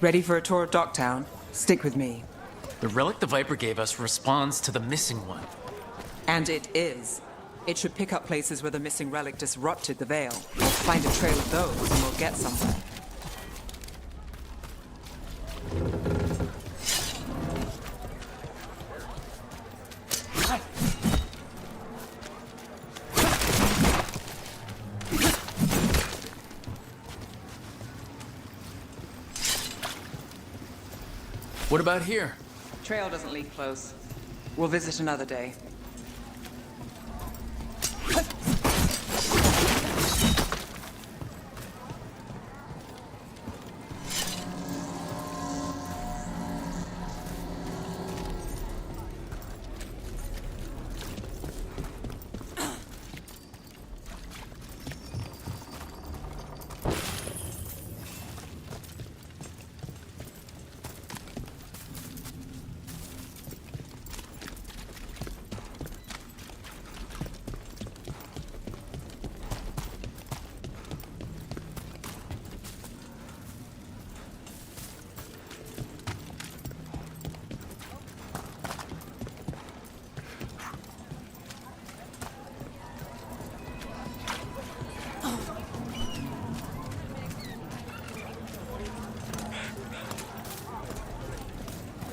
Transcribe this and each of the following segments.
Ready for a tour of Docktown? Stick with me. The relic the Viper gave us responds to the missing one. And it is. It should pick up places where the missing relic disrupted the Veil. Find a trail of those and we'll get somewhere. What about here? Trail doesn't lead close. We'll visit another day.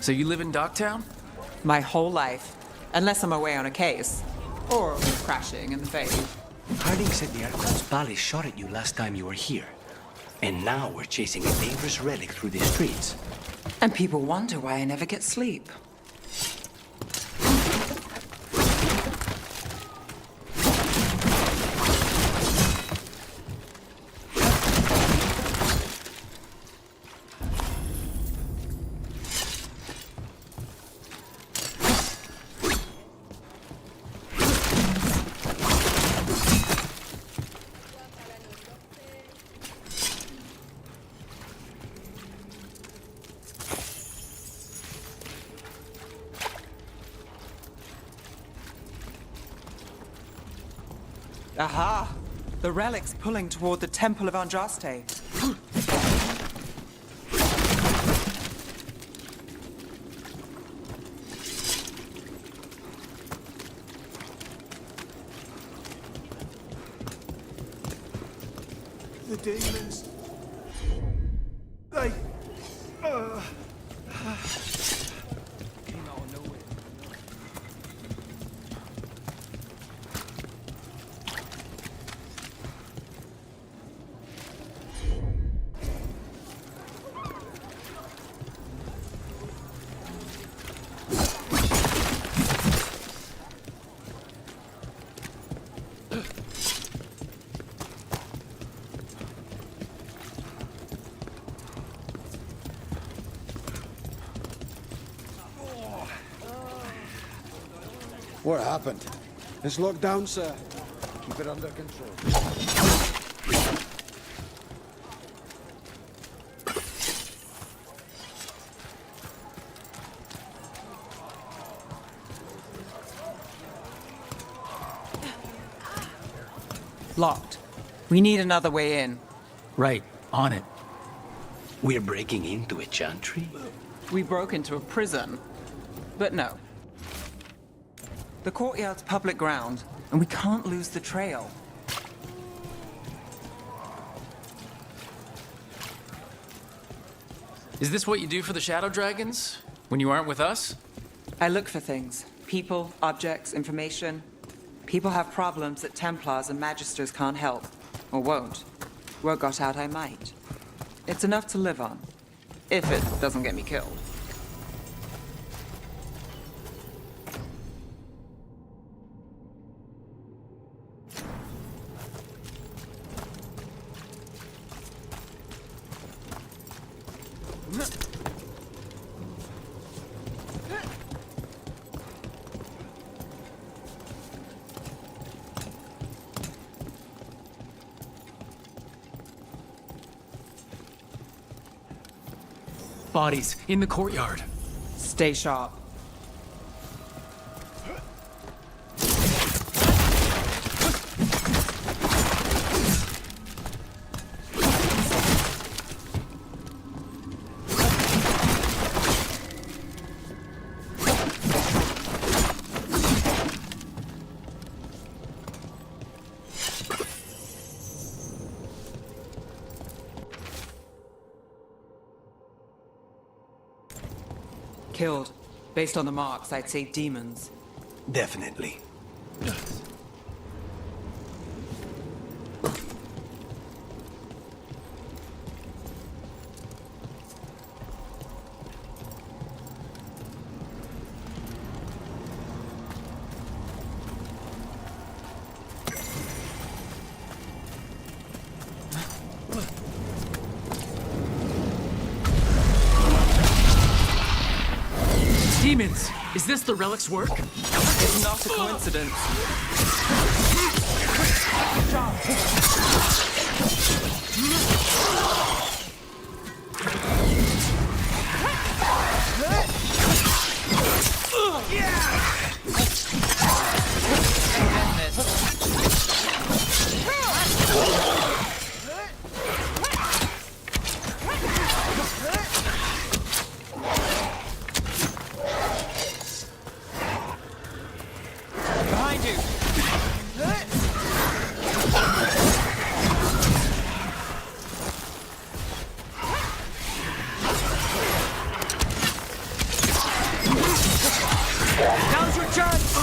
So you live in Docktown? My whole life. Unless I'm away on a case. Or crashing in the face. Harding said the Archon's palace shot at you last time you were here. And now we're chasing a dangerous relic through the streets. And people wonder why I never get sleep. Aha! The relic's pulling toward the Temple of Andraste. The demons. They... came out of nowhere. What happened? It's locked down, sir. Keep it under control. Locked. We need another way in. Right, on it. We're breaking into a chantry? We broke into a prison. But no. The courtyard's public ground, and we can't lose the trail. Is this what you do for the Shadow Dragons? When you aren't with us? I look for things. People, objects, information. People have problems that Templars and Magisters can't help. Or won't. Word got out I might. It's enough to live on. If it doesn't get me killed. Bodies in the courtyard. Stay sharp. Killed. Based on the marks, I'd say demons. Definitely. Demons! Is this the relic's work? It's not a coincidence. Behind you! Now's your chance!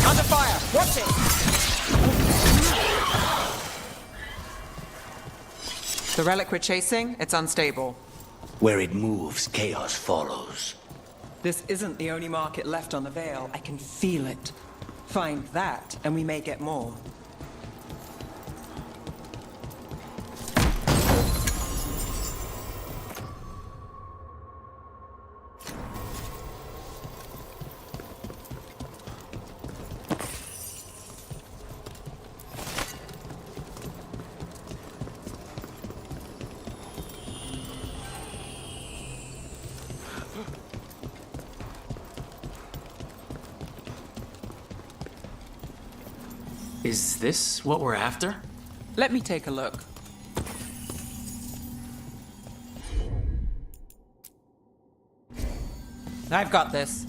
Under fire! Watch it! The relic we're chasing, it's unstable. Where it moves, chaos follows. This isn't the only market left on the Veil. I can feel it. Find that, and we may get more. Is this what we're after? Let me take a look. I've got this.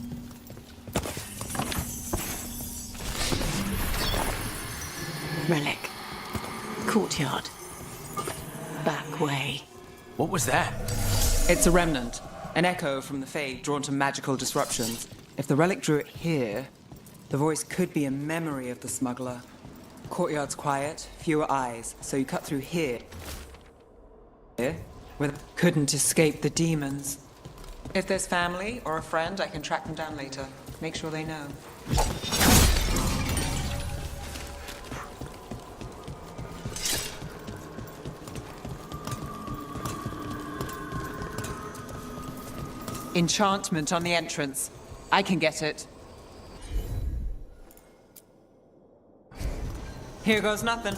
Relic. Courtyard. Back way. What was that? It's a remnant. An echo from the Fade drawn to magical disruptions. If the relic drew it here, the voice could be a memory of the smuggler. Courtyard's quiet, fewer eyes, so you cut through here. Where couldn't escape the demons. If there's family or a friend, I can track them down later. Make sure they know. Enchantment on the entrance. I can get it. Here goes nothing.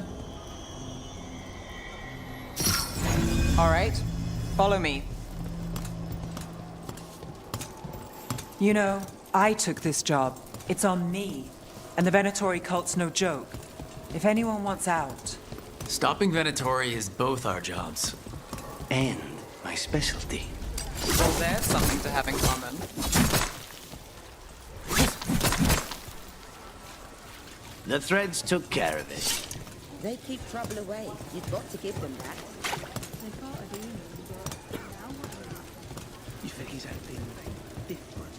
All right, follow me. You know, I took this job. It's on me. And the Venatori cult's no joke. If anyone wants out... Stopping Venatori is both our jobs. And my specialty. Well, there's something to have in common. The threads took care of it. They keep trouble away. You've got to give them that. You think he's acting different?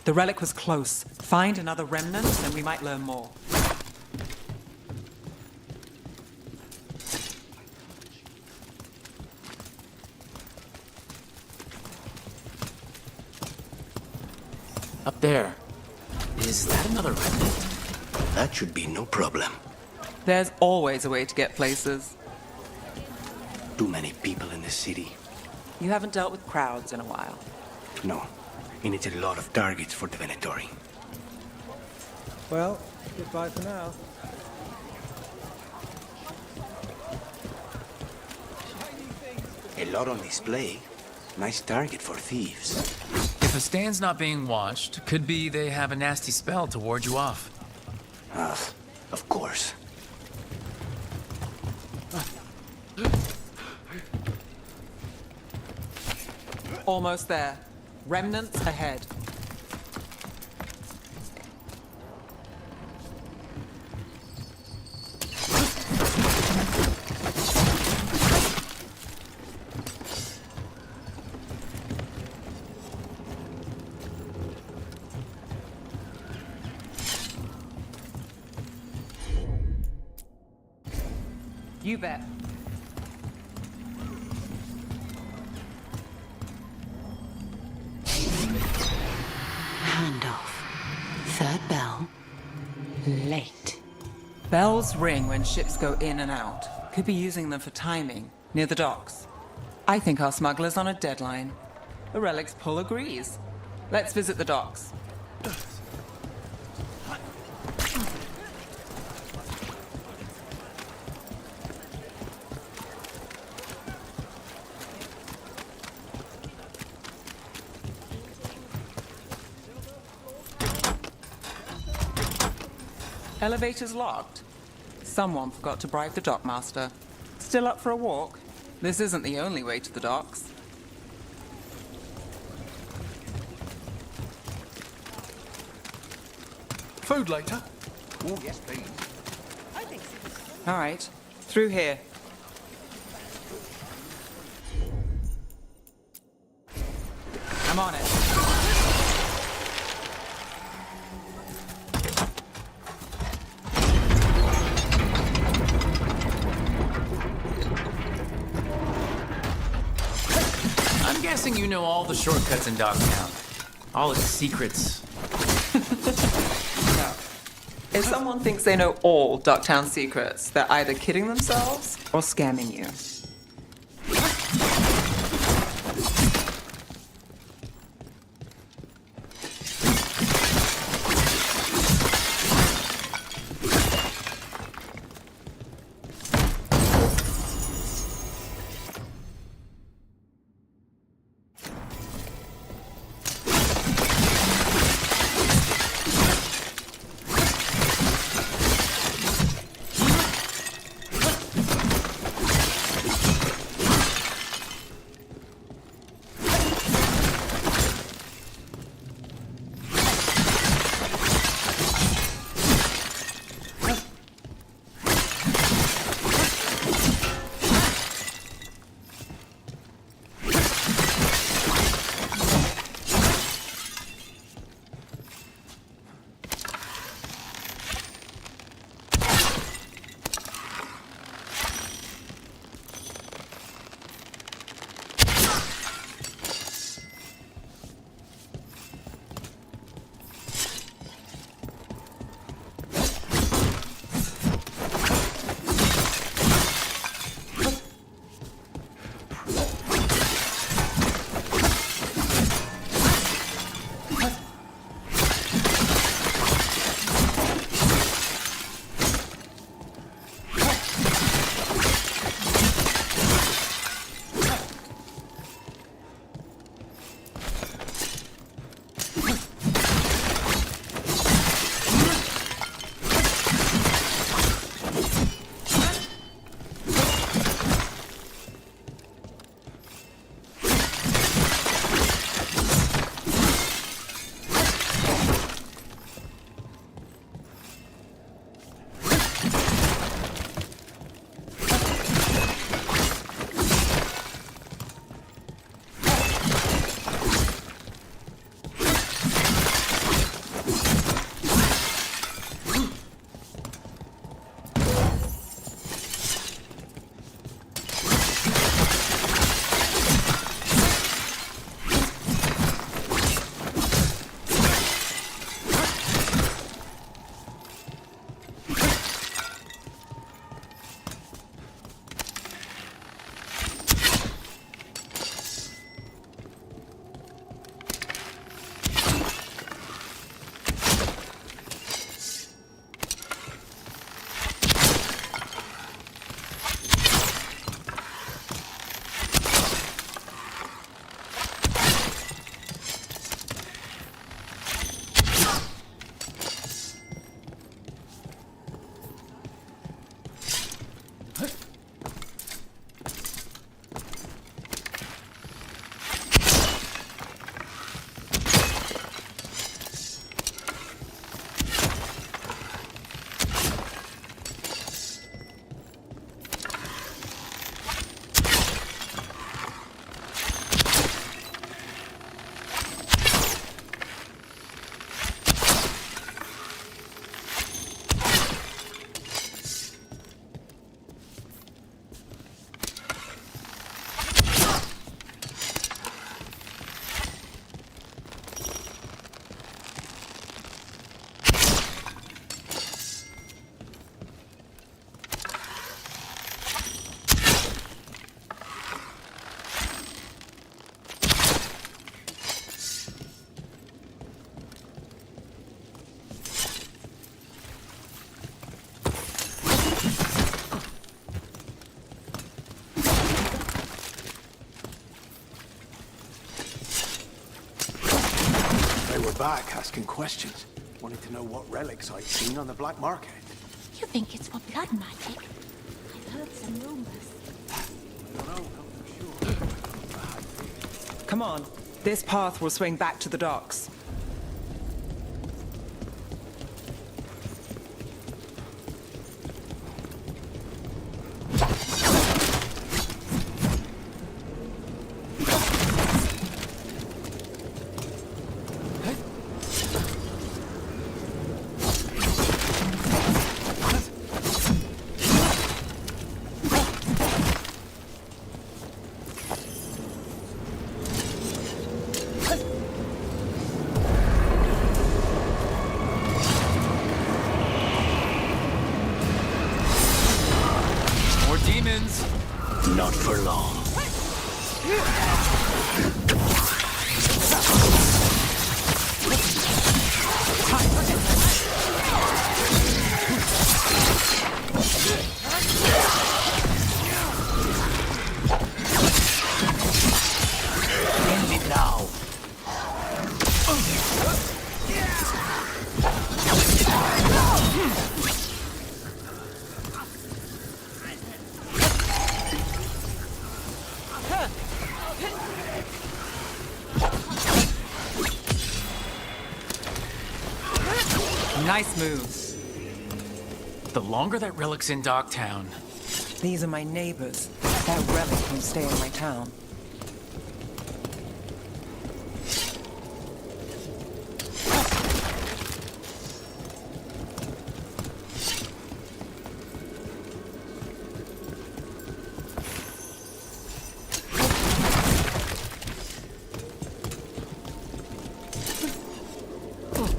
The relic was close. Find another remnant, and we might learn more. Up there. Is that another remnant? That should be no problem. There's always a way to get places. Too many people in the city. You haven't dealt with crowds in a while. No. And it's a lot of targets for the Venatori. Well, goodbye for now. A lot on display. Nice target for thieves. If a stand's not being watched, could be they have a nasty spell to ward you off. Ah, of course. Almost there. Remnants ahead. You bet. Handoff. Third bell. Late. Bells ring when ships go in and out. Could be using them for timing, near the docks. I think our smuggler's on a deadline. The relic's pull agrees. Let's visit the docks. Elevator's locked. Someone forgot to bribe the dockmaster. Still up for a walk? This isn't the only way to the docks. Food later? Oh, yes, please. All right, through here. I'm on it. I'm guessing you know all the shortcuts in Dogtown. All its secrets. No. If someone thinks they know all Ducktown secrets, they're either kidding themselves or scamming you. back asking questions. Wanted to know what relics I'd seen on the black market. You think it's for blood magic? I've heard some rumors. Come on. This path will swing back to the docks. Demons! Not for long. End it now. Nice move. The longer that relic's in Dogtown, These are my neighbors. That relic can stay in my town.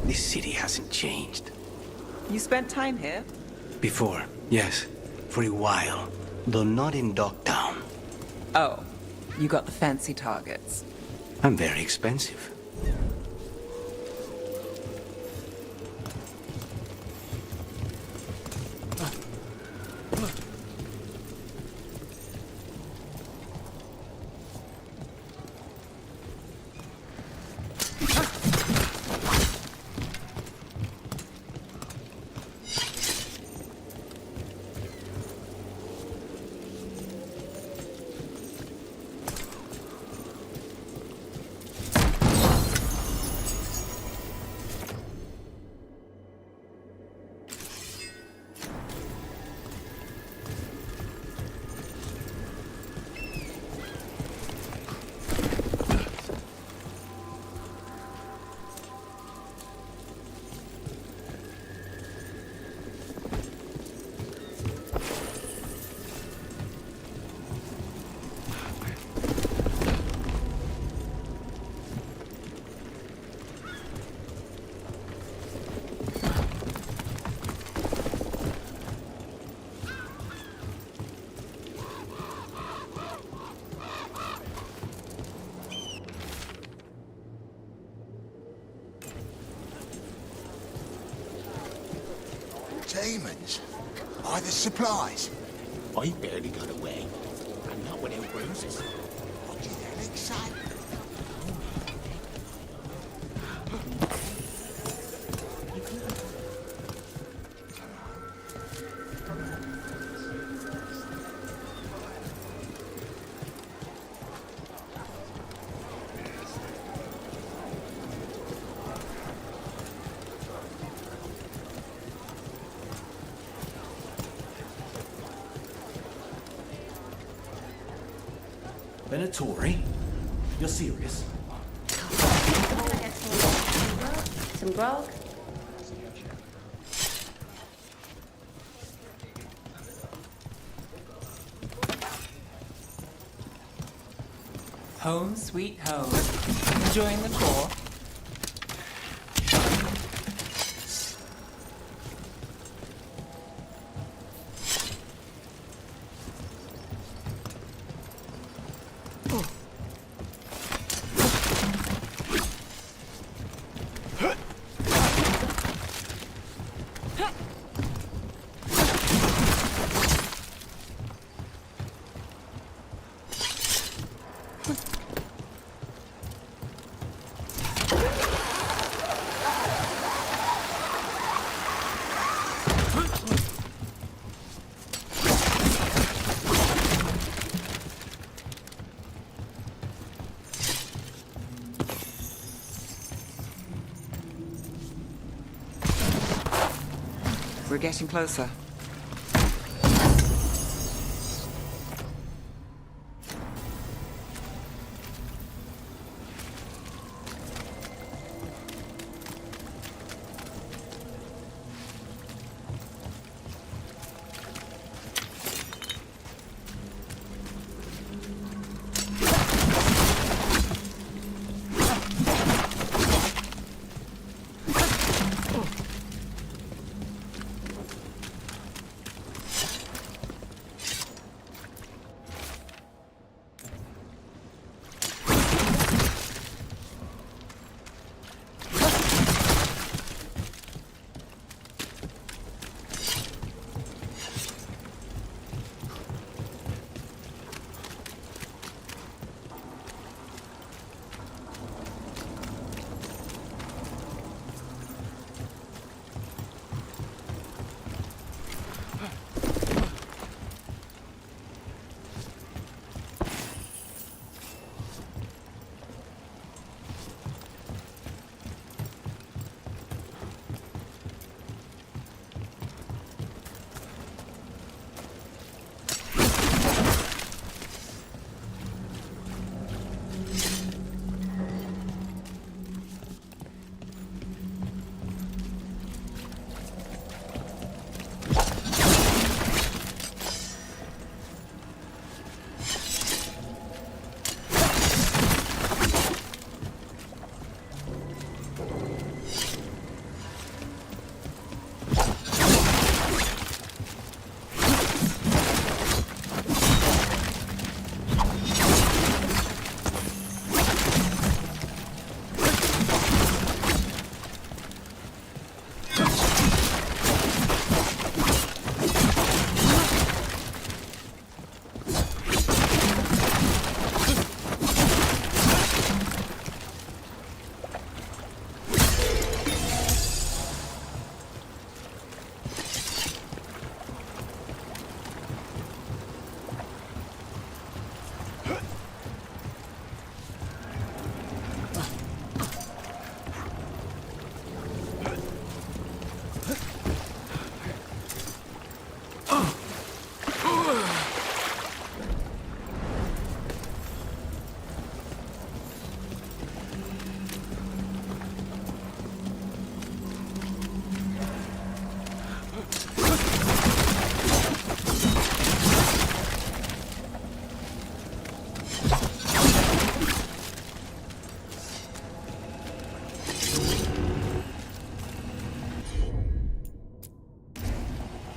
This city hasn't changed. You spent time here? Before, yes. For a while. Though not in Dogtown. Oh, you got the fancy targets. I'm very expensive. Demons? By the supplies? I barely got away. I'm not without bruises. What did Alex say? Venatori? You're serious? Some grog? Home sweet home. Enjoying the tour? We're getting closer.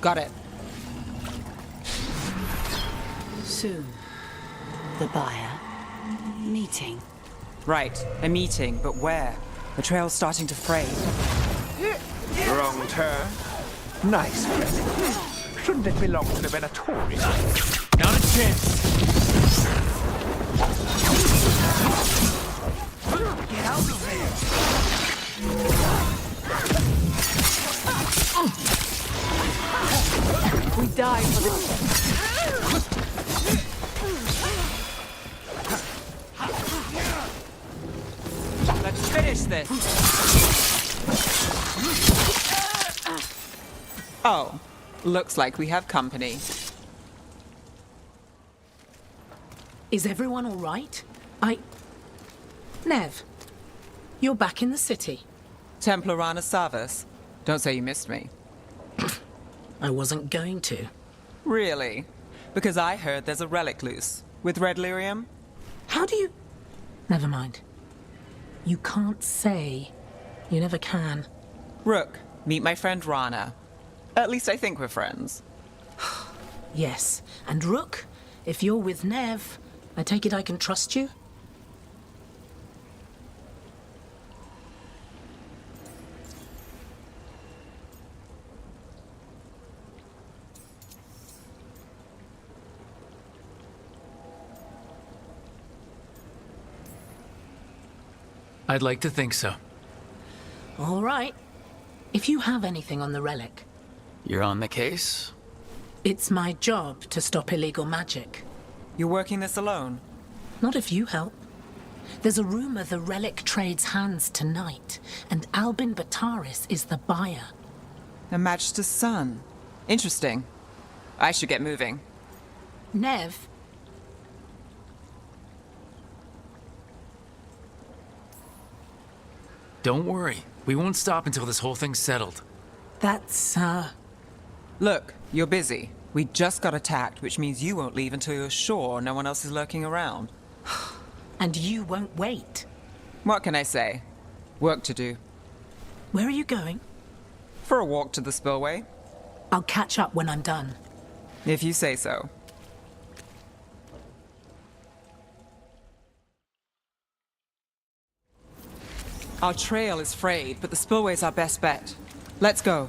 Got it. Soon. The buyer. Meeting. Right, a meeting, but where? The trail's starting to fray. Wrong turn. Nice relic. Shouldn't it belong to the Venatori? Not a chance. Get out of there! We die for this. Let's finish this! Oh, looks like we have company. Is everyone all right? Nev, you're back in the city. Templar Rana Savas. Don't say you missed me. I wasn't going to. Really? Because I heard there's a relic loose. With red lyrium? How do you... Never mind. You can't say. You never can. Rook, meet my friend Rana. At least I think we're friends. Yes. And Rook, if you're with Nev, I take it I can trust you? I'd like to think so. All right. If you have anything on the relic, You're on the case? it's my job to stop illegal magic. You're working this alone? Not if you help. There's a rumor the relic trades hands tonight, and Albin Bataris is the buyer. A Magister's son. Interesting. I should get moving. Nev? Don't worry. We won't stop until this whole thing's settled. That's, Look, you're busy. We just got attacked, which means you won't leave until you're sure no one else is lurking around. and you won't wait. What can I say? Work to do. Where are you going? For a walk to the spillway. I'll catch up when I'm done. If you say so. Our trail is frayed, but the spillway's our best bet. Let's go.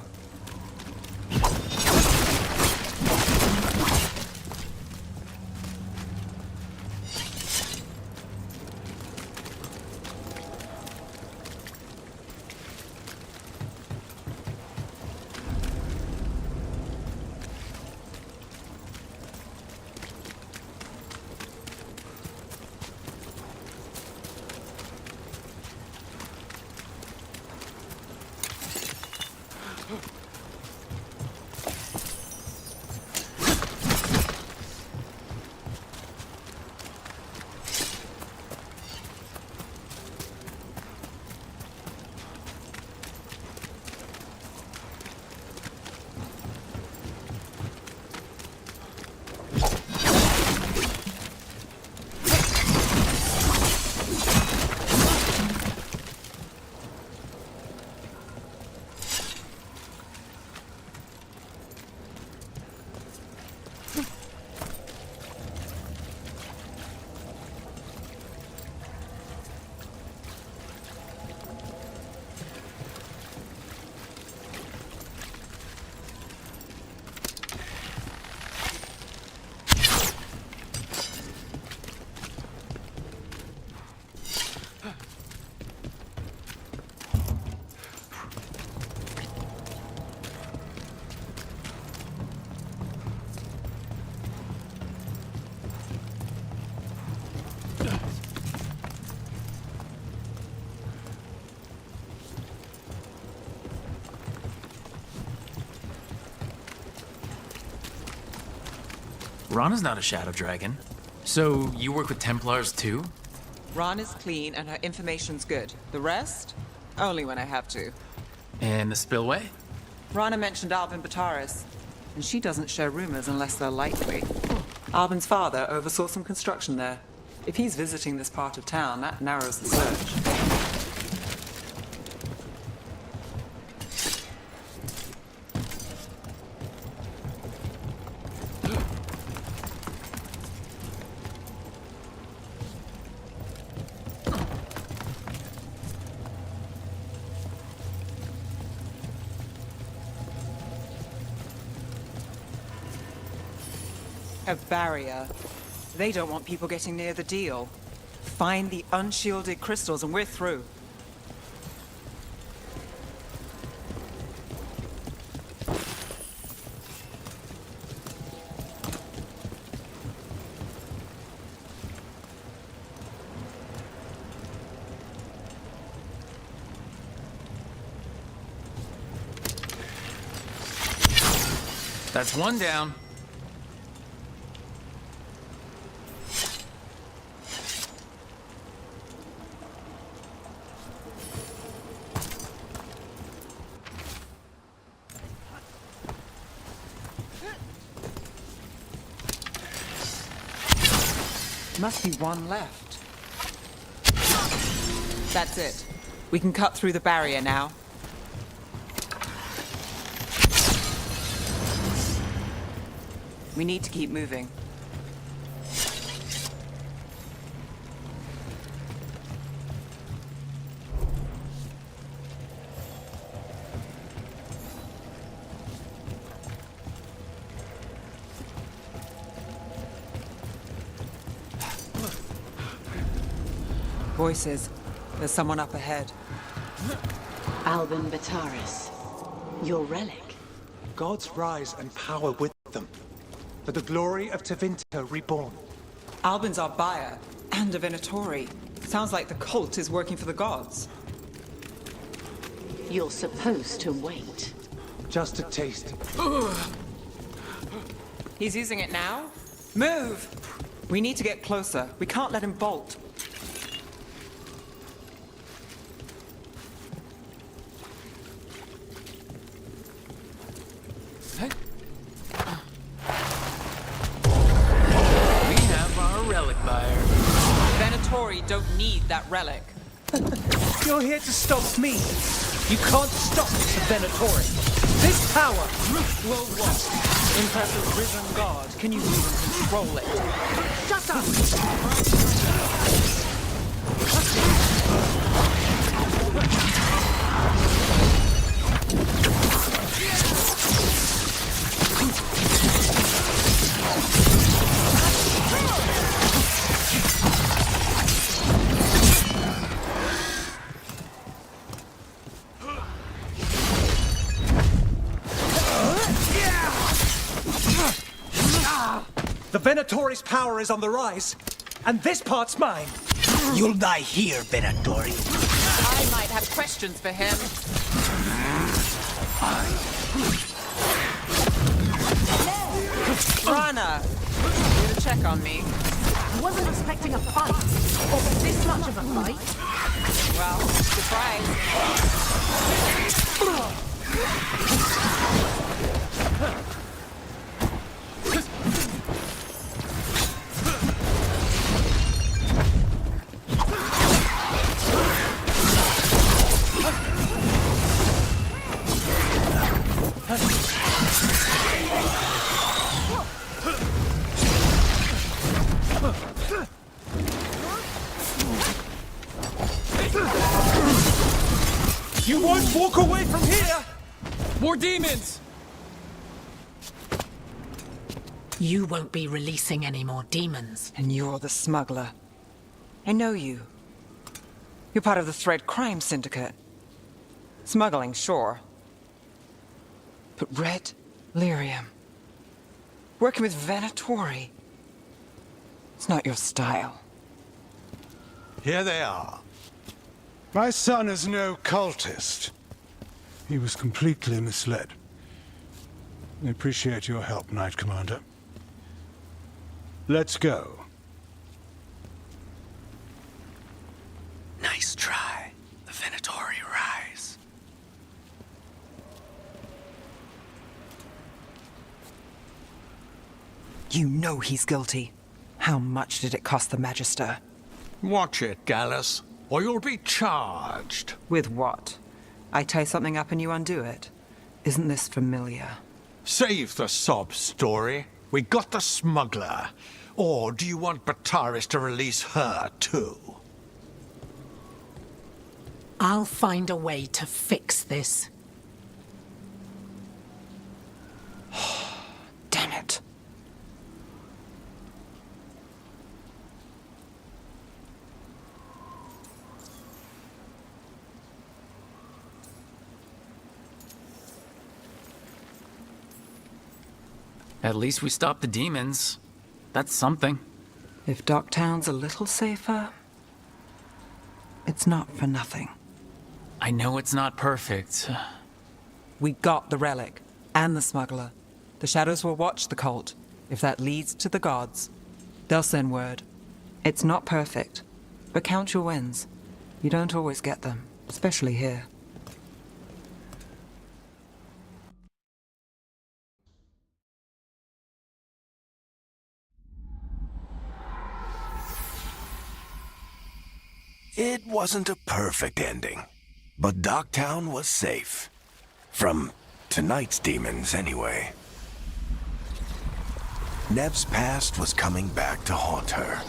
Rana's not a Shadow Dragon. So, you work with Templars too? Ron is clean and her information's good. The rest? Only when I have to. And the spillway? Rana mentioned Albin Bataris, and she doesn't share rumors unless they're likely. Albin's father oversaw some construction there. If he's visiting this part of town, that narrows the search. A barrier. They don't want people getting near the deal. Find the unshielded crystals and we're through. That's one down. Must be one left. That's it. We can cut through the barrier now. We need to keep moving. Voices. There's someone up ahead. Albin Bataris. Your relic. Gods rise and power with them. For the glory of Tevinter reborn. Albin's our buyer, and a Venatori. Sounds like the cult is working for the gods. You're supposed to wait. Just a taste. He's using it now? Move! We need to get closer. We can't let him bolt. We have our relic buyer. Venatori don't need that relic. You're here to stop me. You can't stop the Venatori. This power Well, what? Impressive risen god. Can you even control it? Shut up! The Venatori's power is on the rise, and this part's mine. You'll die here, Venatori. I might have questions for him. Rana, here to check on me. I wasn't expecting a fight. Or this much of a fight. Well, surprise. You won't walk away from here! More demons! You won't be releasing any more demons. And you're the smuggler. I know you. You're part of the Thread Crime Syndicate. Smuggling, sure. But Red Lyrium. Working with Venatori. It's not your style. Here they are. My son is no cultist. He was completely misled. I appreciate your help, Knight Commander. Let's go. Nice try. The Venatori rise. You know he's guilty. How much did it cost the Magister? Watch it, Gallus, or you'll be charged. With what? I tie something up and you undo it. Isn't this familiar? Save the sob story. We got the smuggler. Or do you want Bataris to release her, too? I'll find a way to fix this. Damn it. At least we stopped the demons. That's something. If Docktown's a little safer, it's not for nothing. I know it's not perfect. We got the relic, and the smuggler. The Shadows will watch the cult. If that leads to the gods, they'll send word. It's not perfect, but count your wins. You don't always get them, especially here. It wasn't a perfect ending, but Docktown was safe. From tonight's demons, anyway. Nev's past was coming back to haunt her.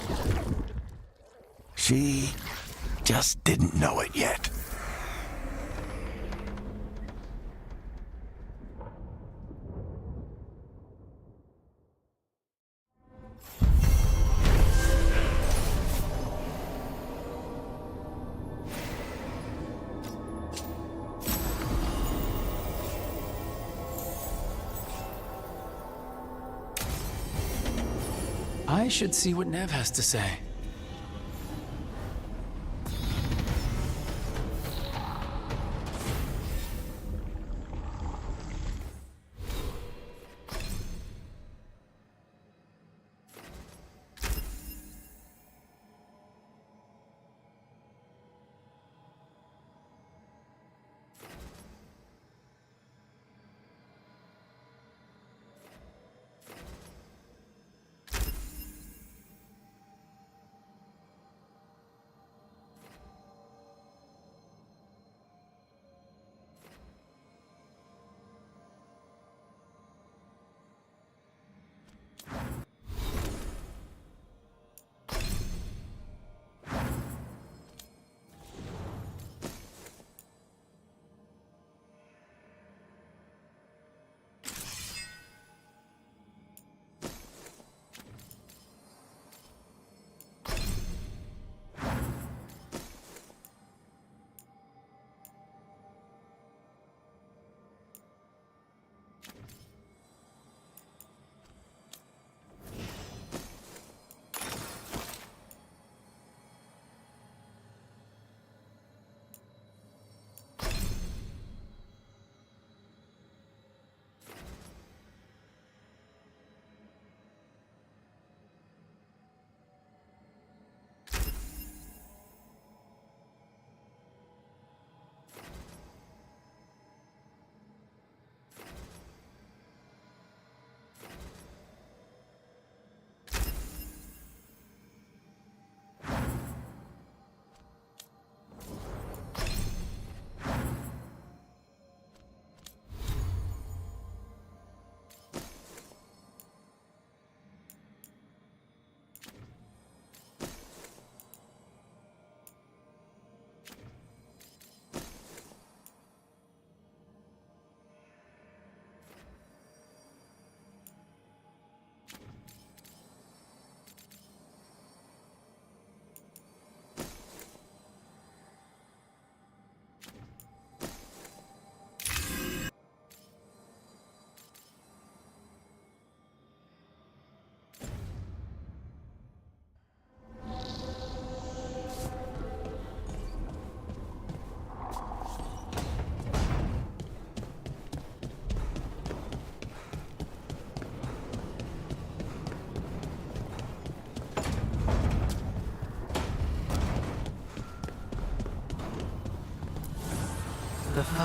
She just didn't know it yet. I should see what Nev has to say.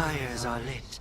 fires are lit.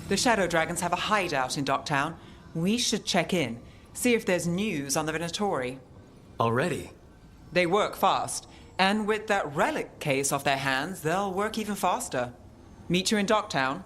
The Shadow Dragons have a hideout in Docktown. We should check in, see if there's news on the Venatori. Already? They work fast, and with that relic case off their hands, they'll work even faster. Meet you in Docktown.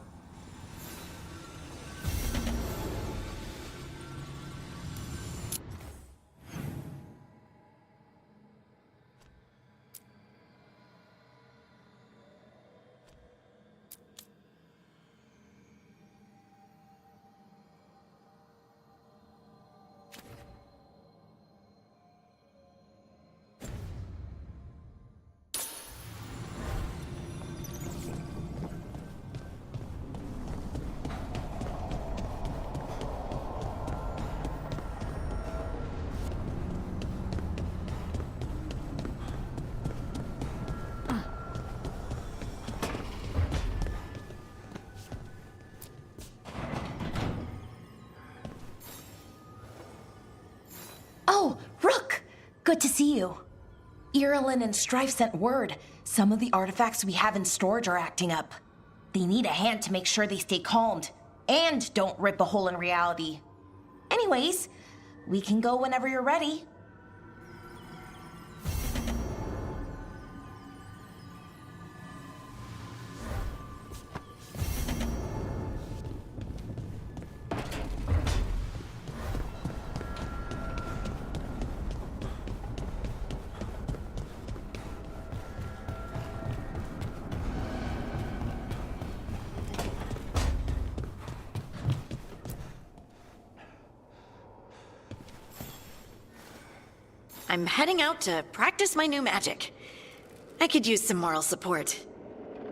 Good to see you. Irulan and Strife sent word. Some of the artifacts we have in storage are acting up. They need a hand to make sure they stay calmed. And don't rip a hole in reality. Anyways, we can go whenever you're ready. I'm heading out to practice my new magic. I could use some moral support.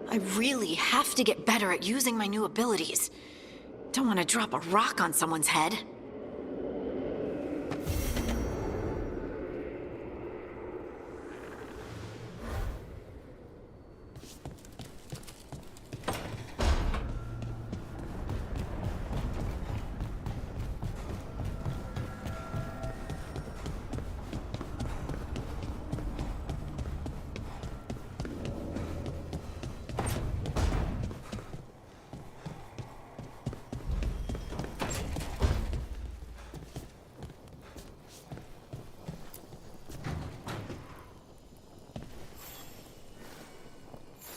I really have to get better at using my new abilities. Don't want to drop a rock on someone's head.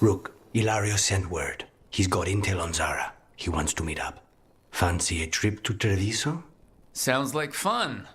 Rook, Ilario sent word. He's got intel on Zara. He wants to meet up. Fancy a trip to Treviso? Sounds like fun.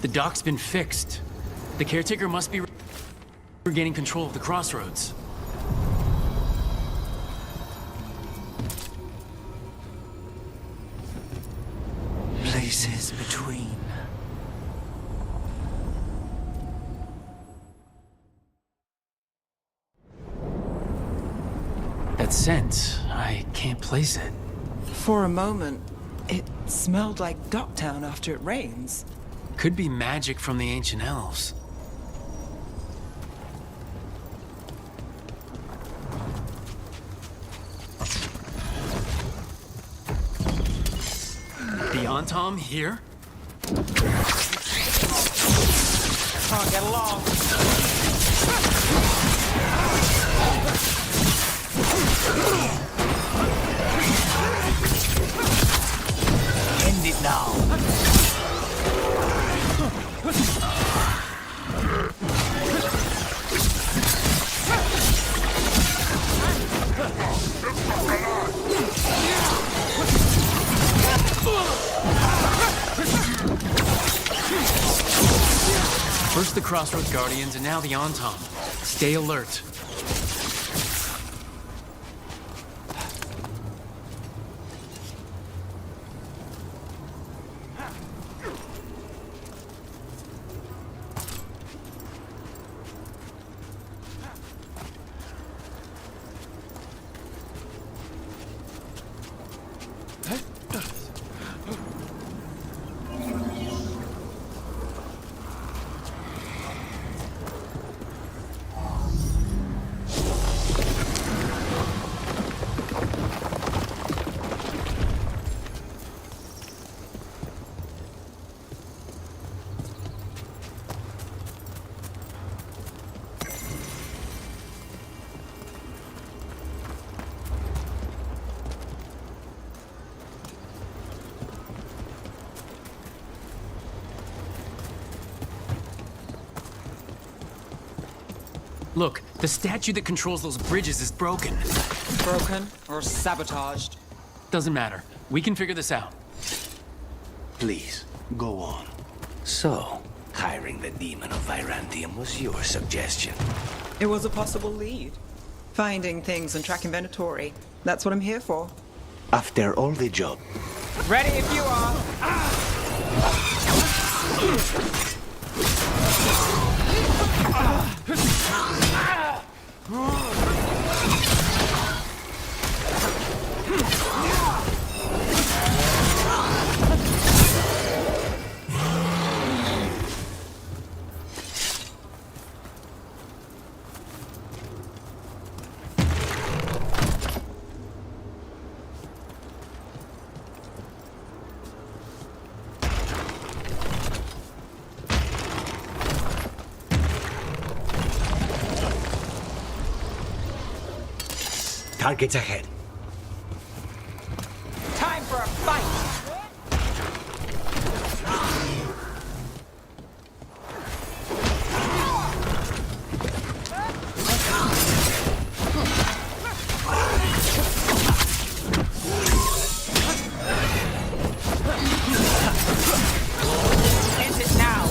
The dock's been fixed. The caretaker must be regaining control of the crossroads. Places between. That scent, I can't place it. For a moment, it smelled like Docktown after it rains. Could be magic from the ancient elves. The Antom here? Come on, get along. End it now. First the Crossroads Guardians, and now the Antom. Stay alert. Look, the statue that controls those bridges is broken. Broken or sabotaged? Doesn't matter. We can figure this out. Please, go on. So, hiring the demon of Virantium was your suggestion. It was a possible lead. Finding things and tracking Venatori. That's what I'm here for. After all the job. Ready if you are. Targets ahead. Time for a fight! End it now!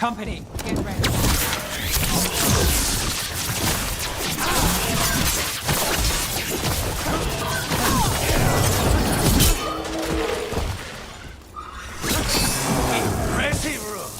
Company, get ready. Impressive, Rook.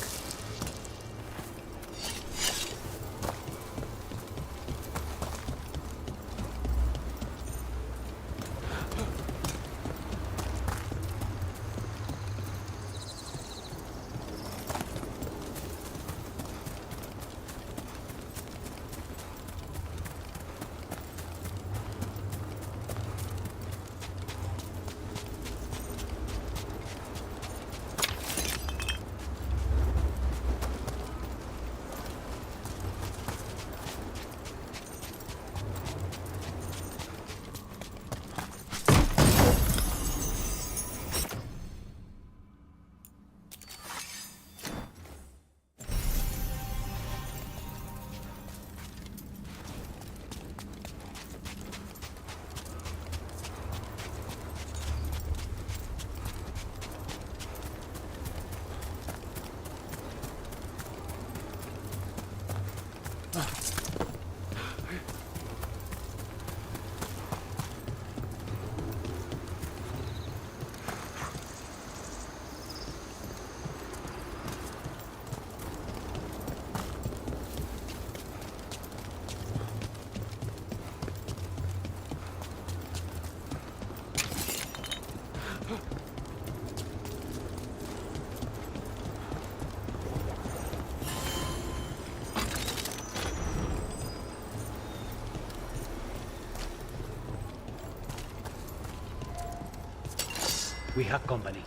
We have company.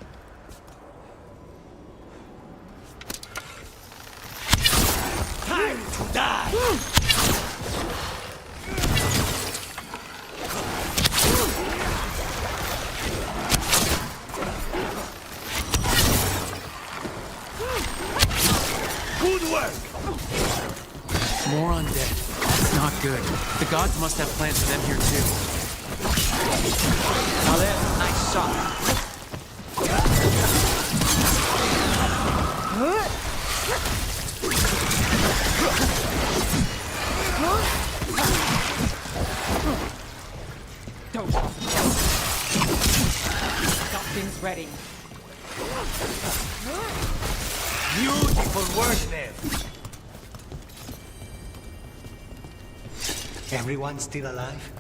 Time to die! Good work! More undead. That's not good. The gods must have plans for them here too. Now there's a nice shot. Don't. Something's ready. Beautiful work there. Everyone still alive?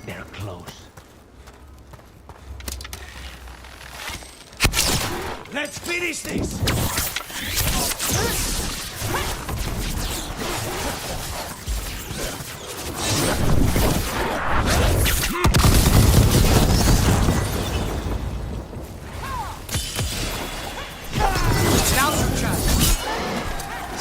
They're close. Let's finish this!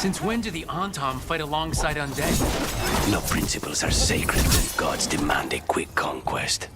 Since when do the Antom fight alongside undead? No principles are sacred when gods demand a quick conquest.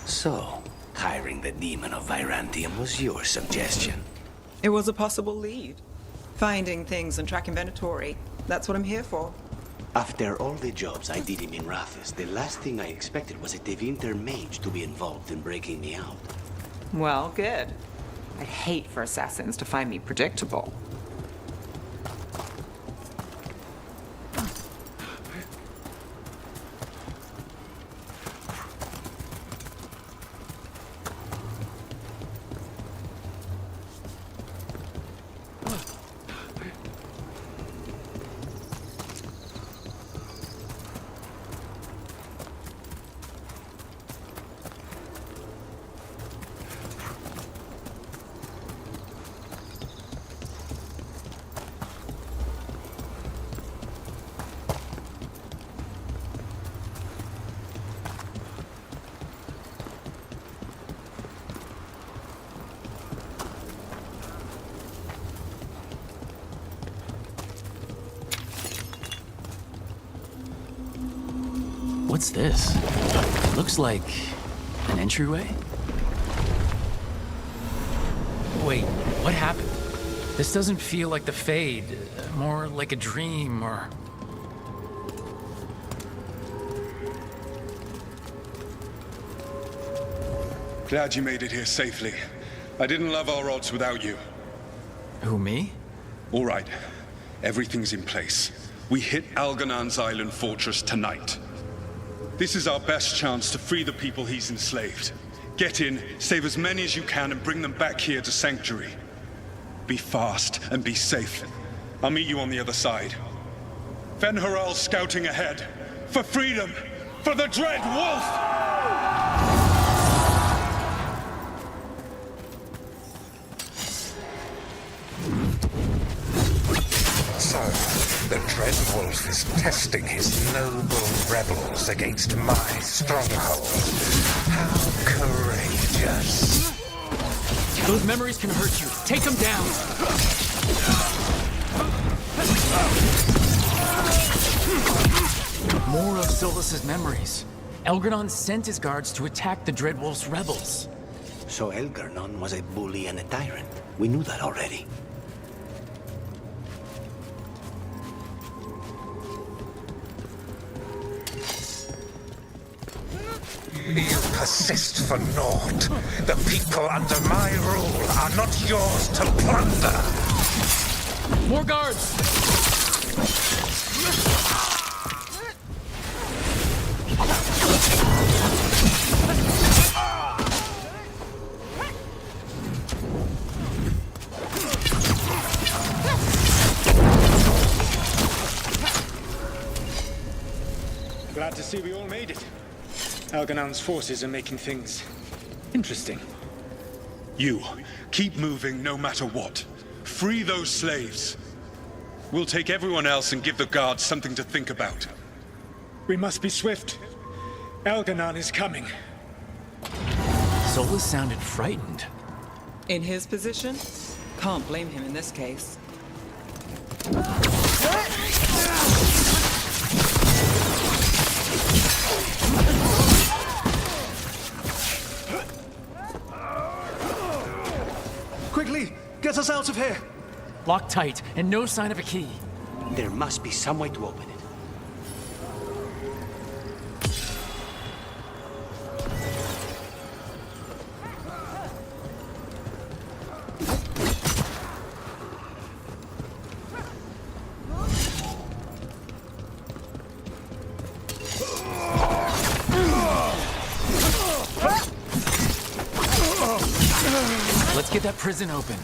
So, hiring the demon of Virantium was your suggestion. It was a possible lead. Finding things and tracking Venatori. That's what I'm here for. After all the jobs I did in Minrathis, the last thing I expected was a Tevinter mage to be involved in breaking me out. Well, good. I'd hate for assassins to find me predictable. What's this? Looks like an entryway? Wait, what happened? This doesn't feel like the Fade, more like a dream or... Glad you made it here safely. I didn't love our odds without you. Who, me? All right. Everything's in place. We hit Algernon's island fortress tonight. This is our best chance to free the people he's enslaved. Get in, save as many as you can, and bring them back here to Sanctuary. Be fast and be safe. I'll meet you on the other side. Fen-Haral's scouting ahead. For freedom! For the Dreadwolf! So, the Dreadwolf is testing his noble rebels against my stronghold. How courageous. Those memories can hurt you. Take them down. More of Solus's memories. Elgernon sent his guards to attack the Dreadwolf's rebels. So Elgernon was a bully and a tyrant. We knew that already. You persist for naught. The people under my rule are not yours to plunder. More guards! Glad to see we all made it. Algernon's forces are making things interesting. You, keep moving no matter what. Free those slaves. We'll take everyone else and give the guards something to think about. We must be swift. Elgernon is coming. Solus sounded frightened. In his position, can't blame him in this case. Quickly, get us out of here! Locked tight, and no sign of a key. There must be some way to open it. Let's get that prison open.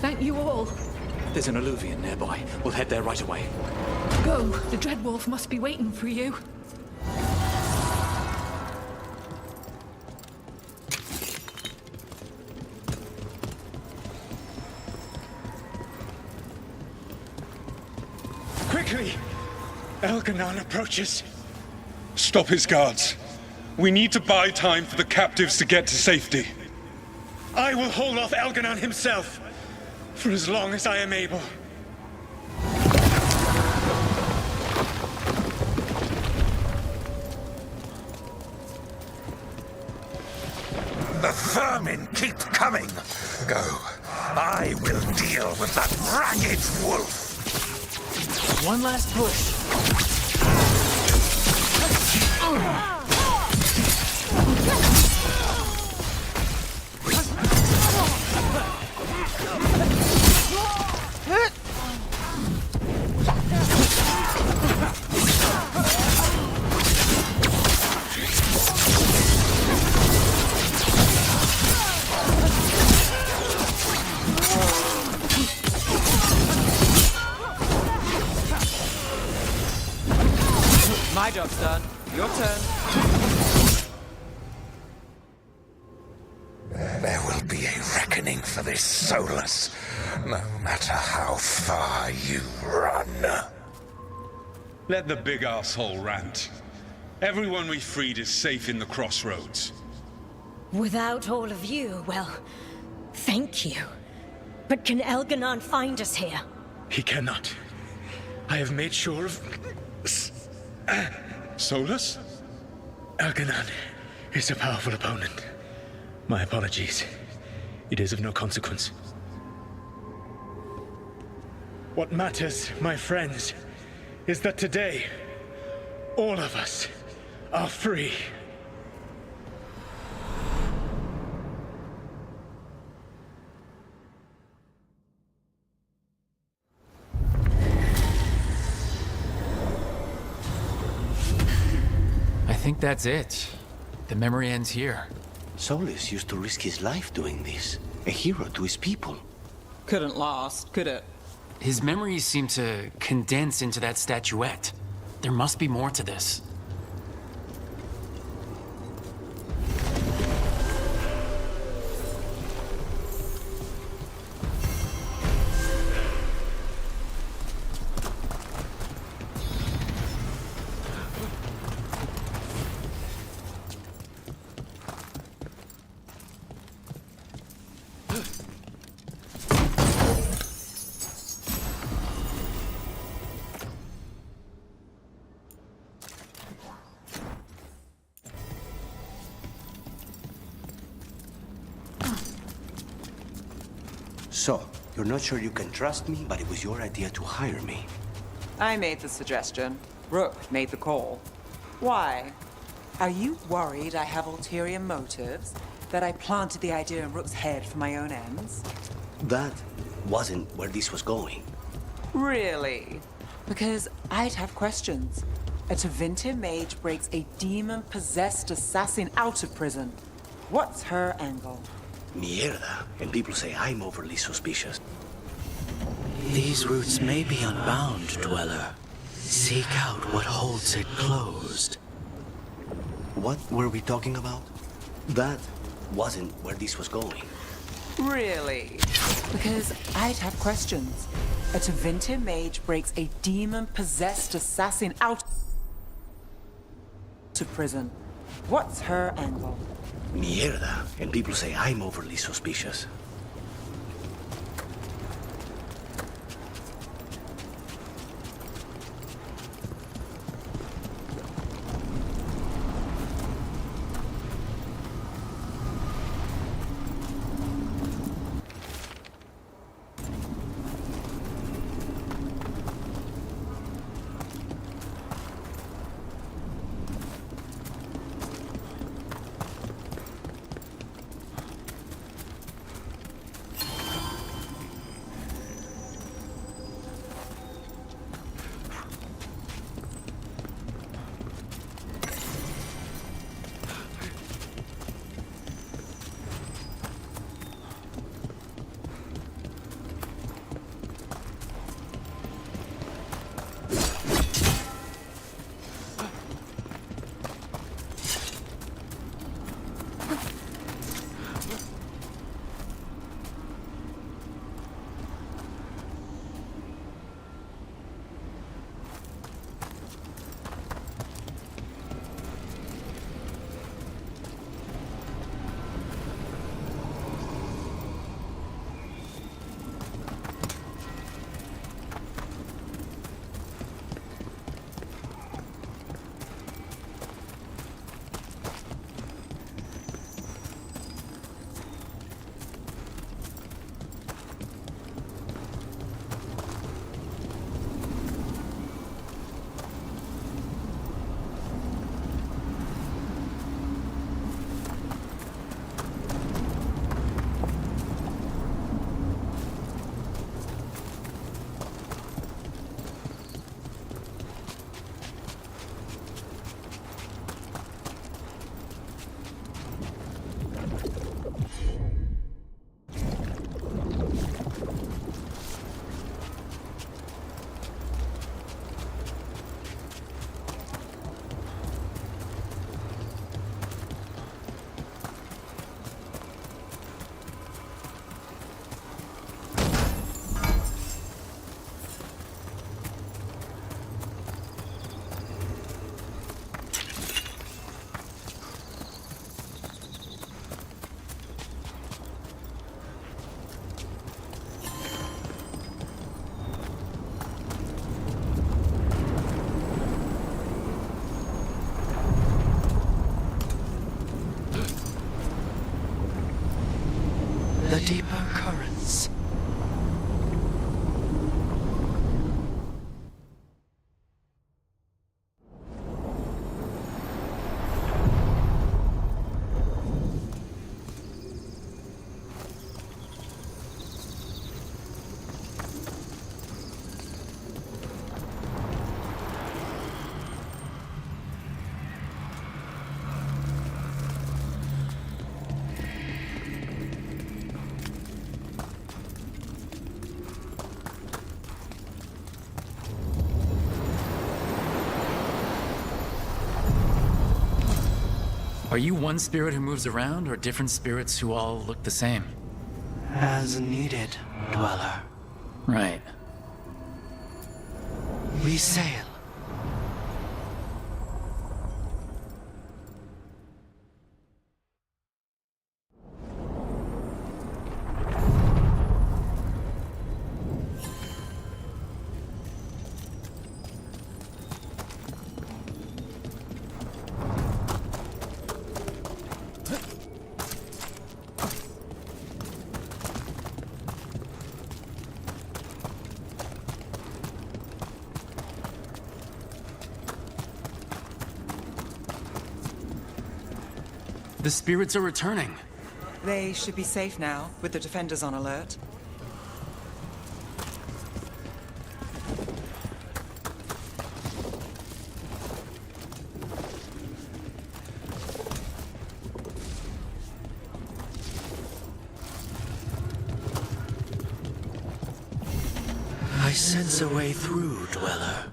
Thank you all. There's an alluvion nearby. We'll head there right away. Go. The Dreadwolf must be waiting for you. Quickly! Elgernon approaches. Stop his guards. We need to buy time for the captives to get to safety. I will hold off Elgernon himself, for as long as I am able. it coming. Go. I will deal with that ragged wolf. One last push. My job's done. Your turn. There will be a reckoning for this Solus, no matter how far you run. Let the big asshole rant. Everyone we freed is safe in the crossroads. Without all of you, well, thank you. But can Elganon find us here? He cannot. I have made sure of... Solus? Elganon is a powerful opponent. My apologies. It is of no consequence. What matters, my friends, is that today, all of us are free. I think that's it. The memory ends here. Solus used to risk his life doing this. A hero to his people. Couldn't last, could it? His memories seem to condense into that statuette. There must be more to this. So, you're not sure you can trust me, but it was your idea to hire me. I made the suggestion. Rook made the call. Why? Are you worried I have ulterior motives? That I planted the idea in Rook's head for my own ends? That wasn't where this was going. Really? Because I'd have questions. A Tevinter mage breaks a demon-possessed assassin out of prison. What's her angle? Mierda. And people say I'm overly suspicious. These roots may be unbound, Dweller. Seek out what holds it closed. What were we talking about? That wasn't where this was going. Really? Because I'd have questions. A Tevinter mage breaks a demon-possessed assassin out of prison. What's her angle? Mierda. And people say I'm overly suspicious. Are you one spirit who moves around, or different spirits who all look the same? As needed, Dweller. Right. We sail. The spirits are returning. They should be safe now, with the defenders on alert. I sense a way through, Dweller.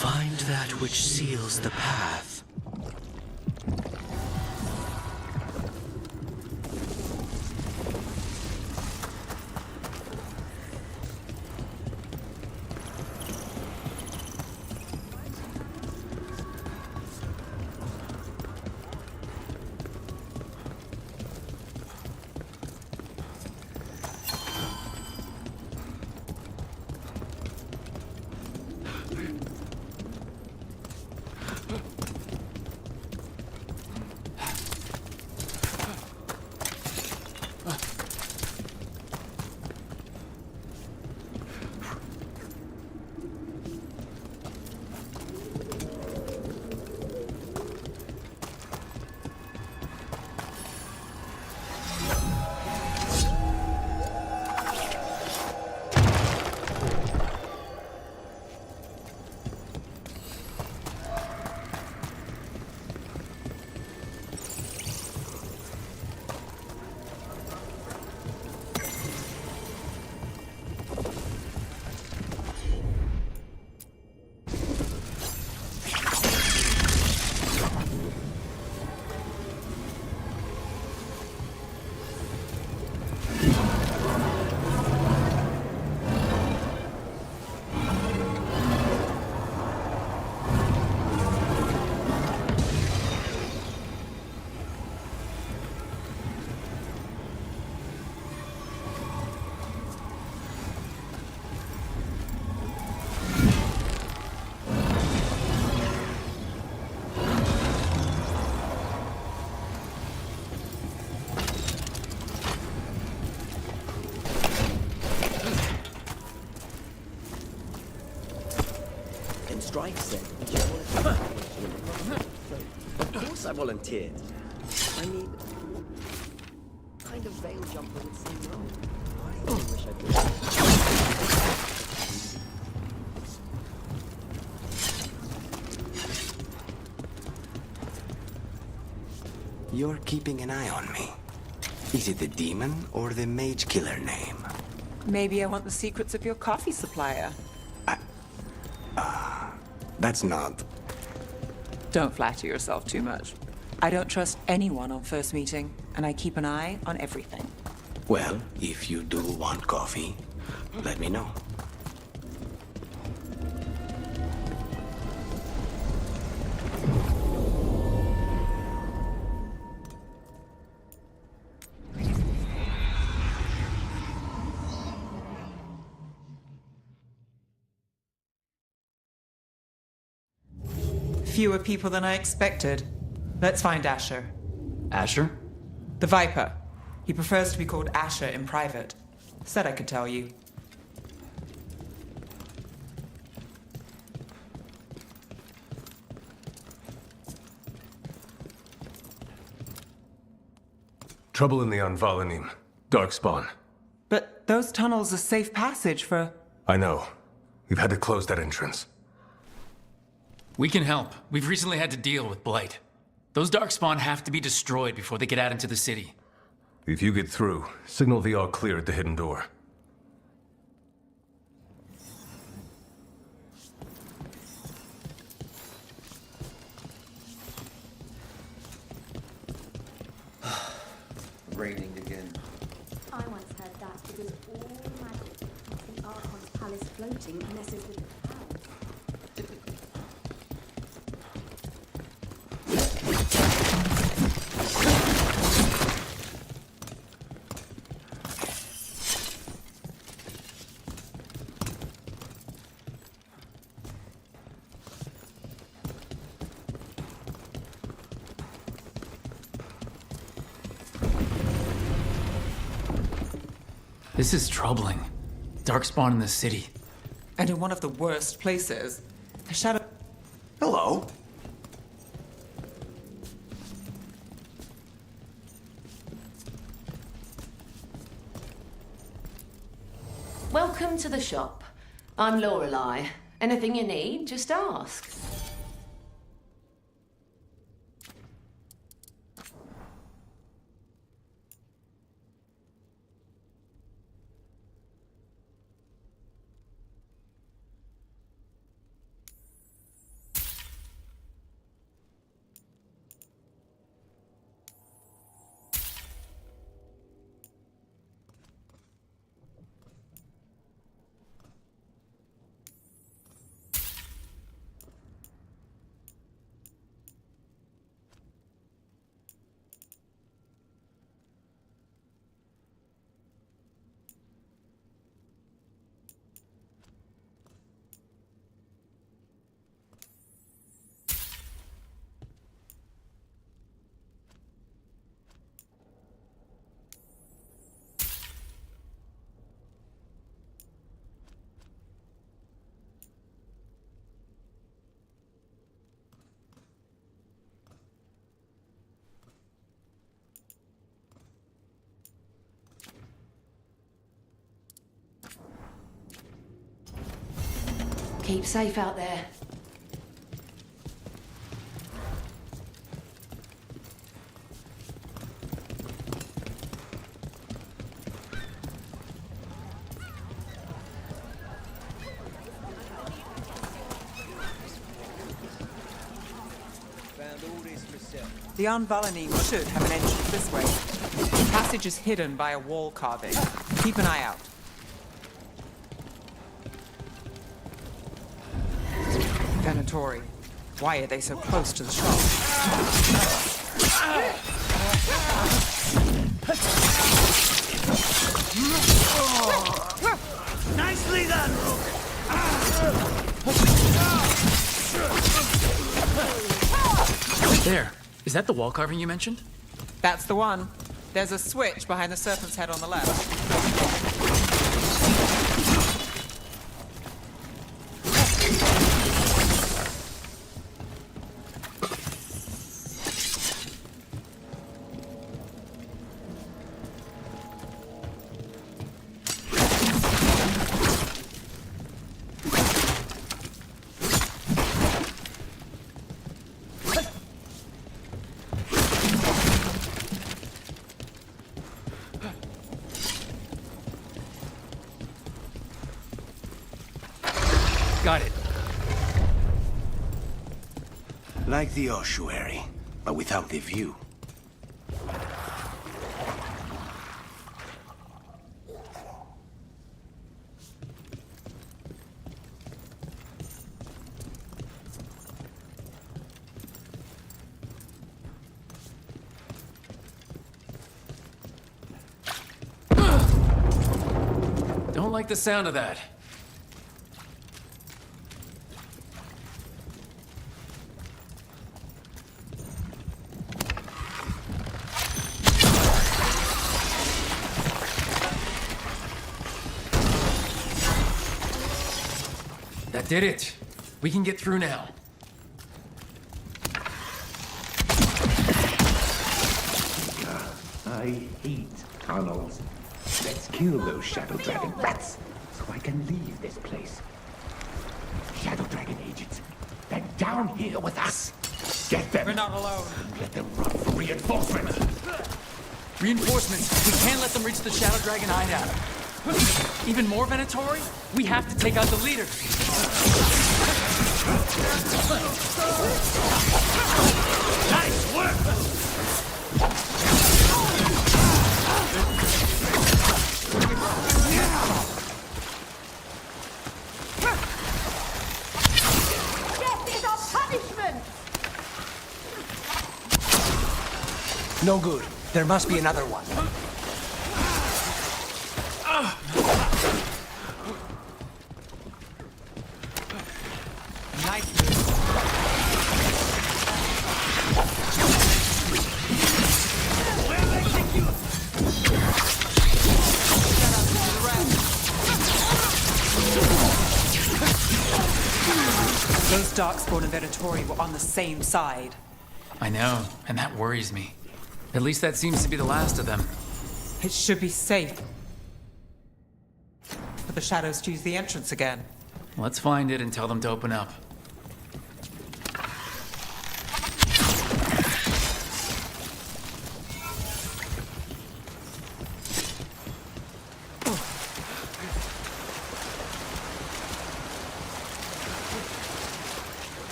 Find that which seals the path. Strike said, of course I volunteered. I mean, kind of veil jumper would seem wrong. I wish I did. You're keeping an eye on me. Is it the demon or the mage killer name? Maybe I want the secrets of your coffee supplier. That's not... Don't flatter yourself too much. I don't trust anyone on first meeting, and I keep an eye on everything. Well, if you do want coffee, let me know. Fewer people than I expected. Let's find Asher. Asher? The Viper. He prefers to be called Asher in private. Said I could tell you. Trouble in the Anvalanim. Darkspawn. But those tunnels are safe passage for... I know. We've had to close that entrance. We can help. We've recently had to deal with Blight. Those Darkspawn have to be destroyed before they get out into the city. If you get through, signal the all clear at the hidden door. raining again. I once heard that because all magic keeps the Archon's palace floating and messes with the clouds. This is troubling. Darkspawn in the city. And in one of the worst places. The shadow... Hello. Welcome to the shop. I'm Lorelei. Anything you need, just ask. Keep safe out there. The Anvalani should have an entrance this way. The passage is hidden by a wall carving. Keep an eye out. Venatori, why are they so close to the shop? Nicely done, There. Is that the wall carving you mentioned? That's the one. There's a switch behind the serpent's head on the left. Got it. Like the ossuary, but without the view. Don't like the sound of that. That did it. We can get through now. I hate tunnels. Let's kill those Shadow Dragon rats so I can leave this place. Shadow Dragon agents, they're down here with us. Get them. We're not alone. Let them run for reinforcements. Reinforcements. We can't let them reach the Shadow Dragon hideout. Even more Venatori? We have to take out the leader. Nice work! No good. There must be another one. Nice move. Those Darkspawn and Venatori were on the same side. I know, and that worries me. At least that seems to be the last of them. It should be safe. But the shadows choose the entrance again. Let's find it and tell them to open up.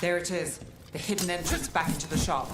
There it is, the hidden entrance back into the shop.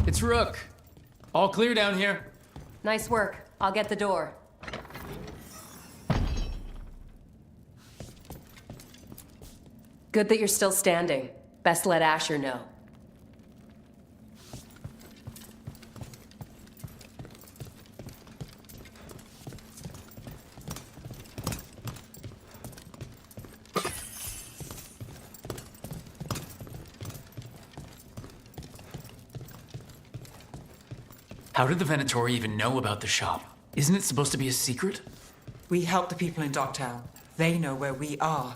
It's Rook. All clear down here. Nice work. I'll get the door. Good that you're still standing. Best let Asher know. How did the Venatori even know about the shop? Isn't it supposed to be a secret? We help the people in Dogtown. They know where we are.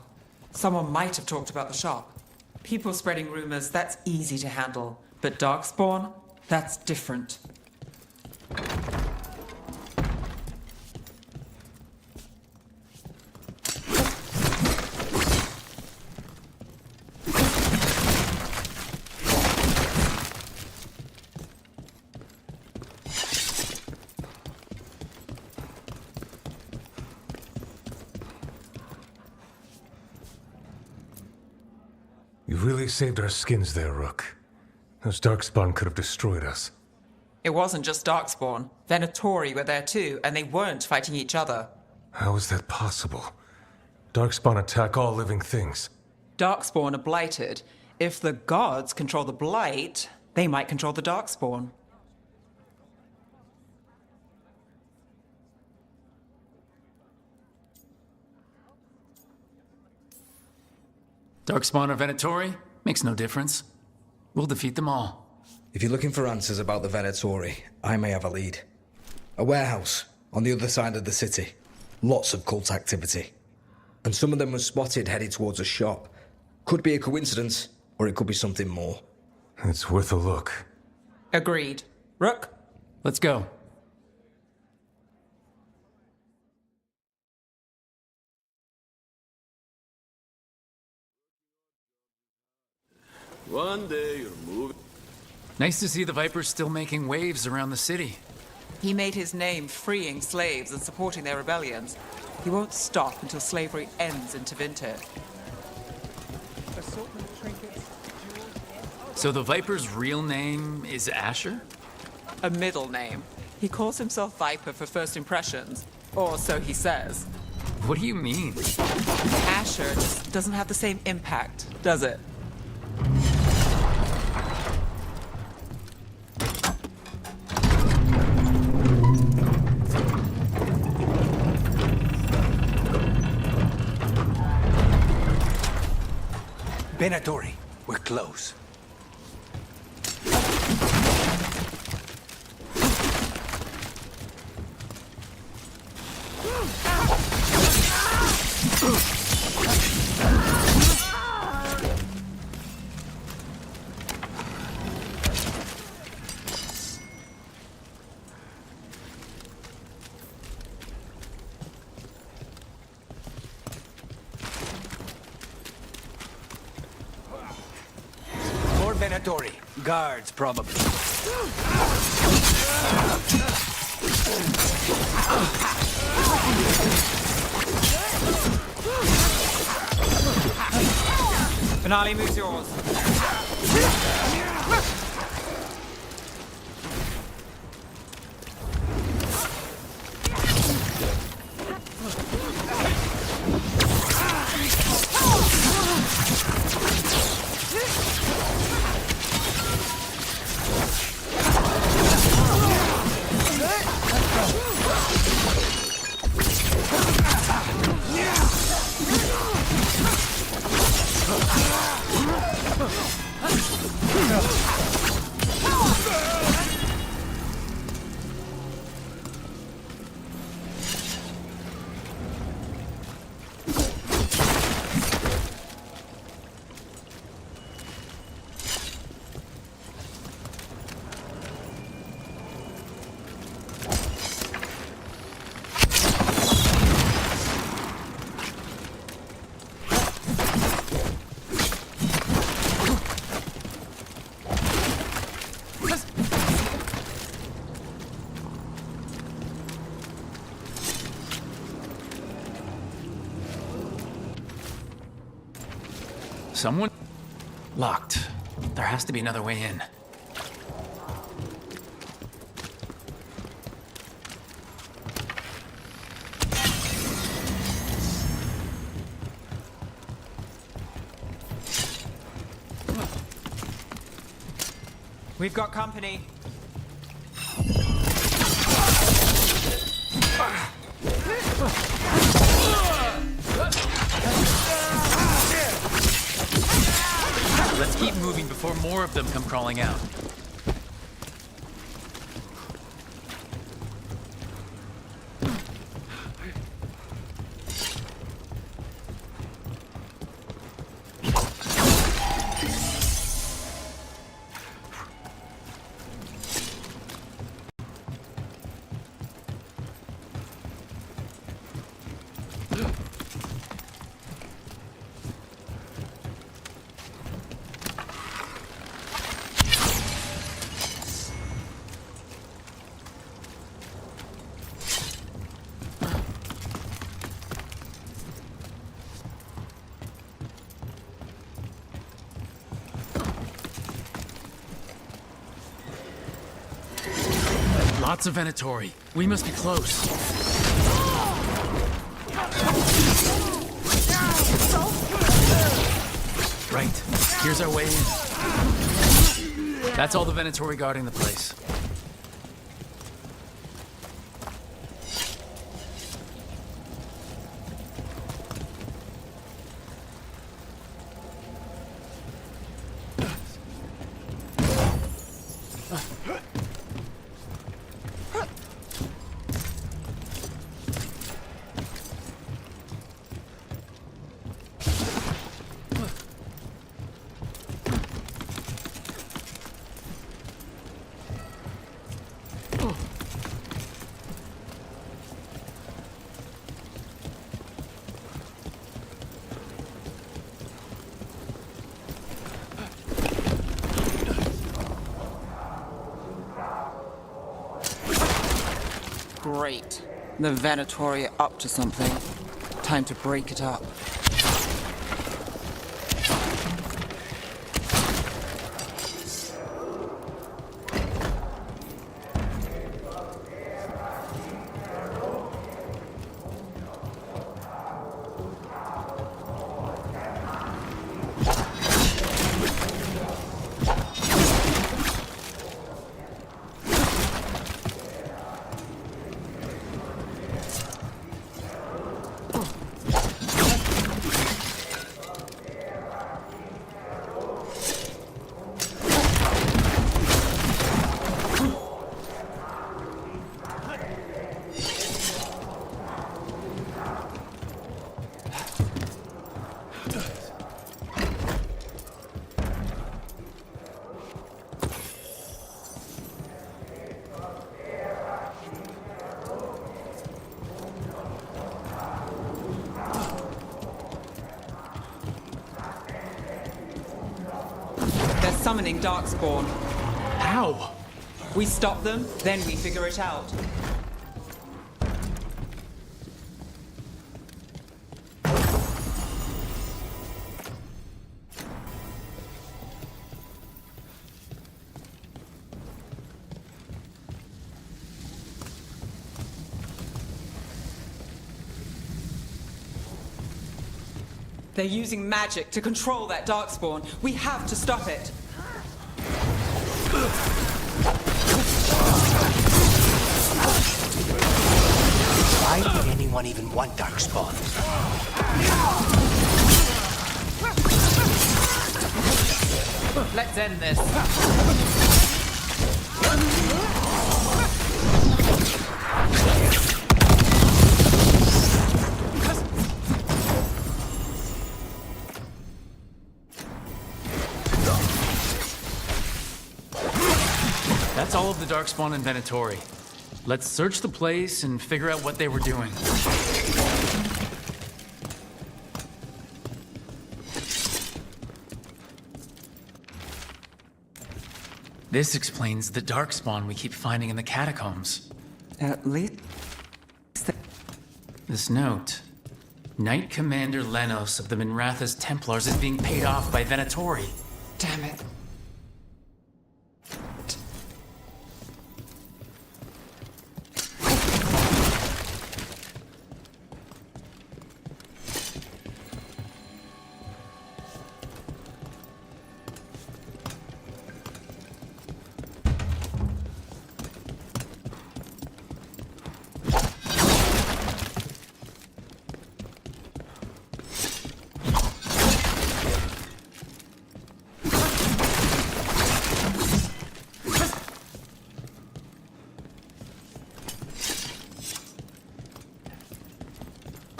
Someone might have talked about the shop. People spreading rumors, that's easy to handle. But Darkspawn, that's different. You really saved our skins there, Rook. Those Darkspawn could have destroyed us. It wasn't just Darkspawn. Venatori were there too, and they weren't fighting each other. How is that possible? Darkspawn attack all living things. Darkspawn are blighted. If the gods control the blight, they might control the Darkspawn. Darkspawn or Venatori? Makes no difference. We'll defeat them all. If you're looking for answers about the Venatori, I may have a lead. A warehouse on the other side of the city. Lots of cult activity. And some of them were spotted headed towards a shop. Could be a coincidence, or it could be something more. It's worth a look. Agreed. Rook? Let's go. One day you're moving. Nice to see the Vipers still making waves around the city. He made his name freeing slaves and supporting their rebellions. He won't stop until slavery ends in Tevinter. So the Viper's real name is Asher? A middle name. He calls himself Viper for first impressions, or so he says. What do you mean? Asher just doesn't have the same impact, does it? Venatori, we're close. More Venatori. Guards, probably. Finale moves yours. Someone? Locked. There has to be another way in. We've got company. Let's keep moving before more of them come crawling out. Lots of Venatori. We must be close. Right. Here's our way in. That's all the Venatori guarding the place. Great. The Venatori are up to something. Time to break it up. summoning Darkspawn. How? We stop them, then we figure it out. They're using magic to control that Darkspawn. We have to stop it. Why would anyone even want Darkspawn? Let's end this. That's all of the Darkspawn inventory. Let's search the place and figure out what they were doing. This explains the Darkspawn we keep finding in the catacombs. At least... This note. Knight Commander Lenos of the Minratha's Templars is being paid off by Venatori. Damn it.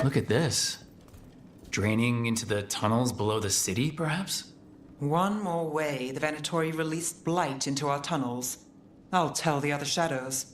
Look at this. Draining into the tunnels below the city, perhaps? One more way the Venatori released blight into our tunnels. I'll tell the other shadows.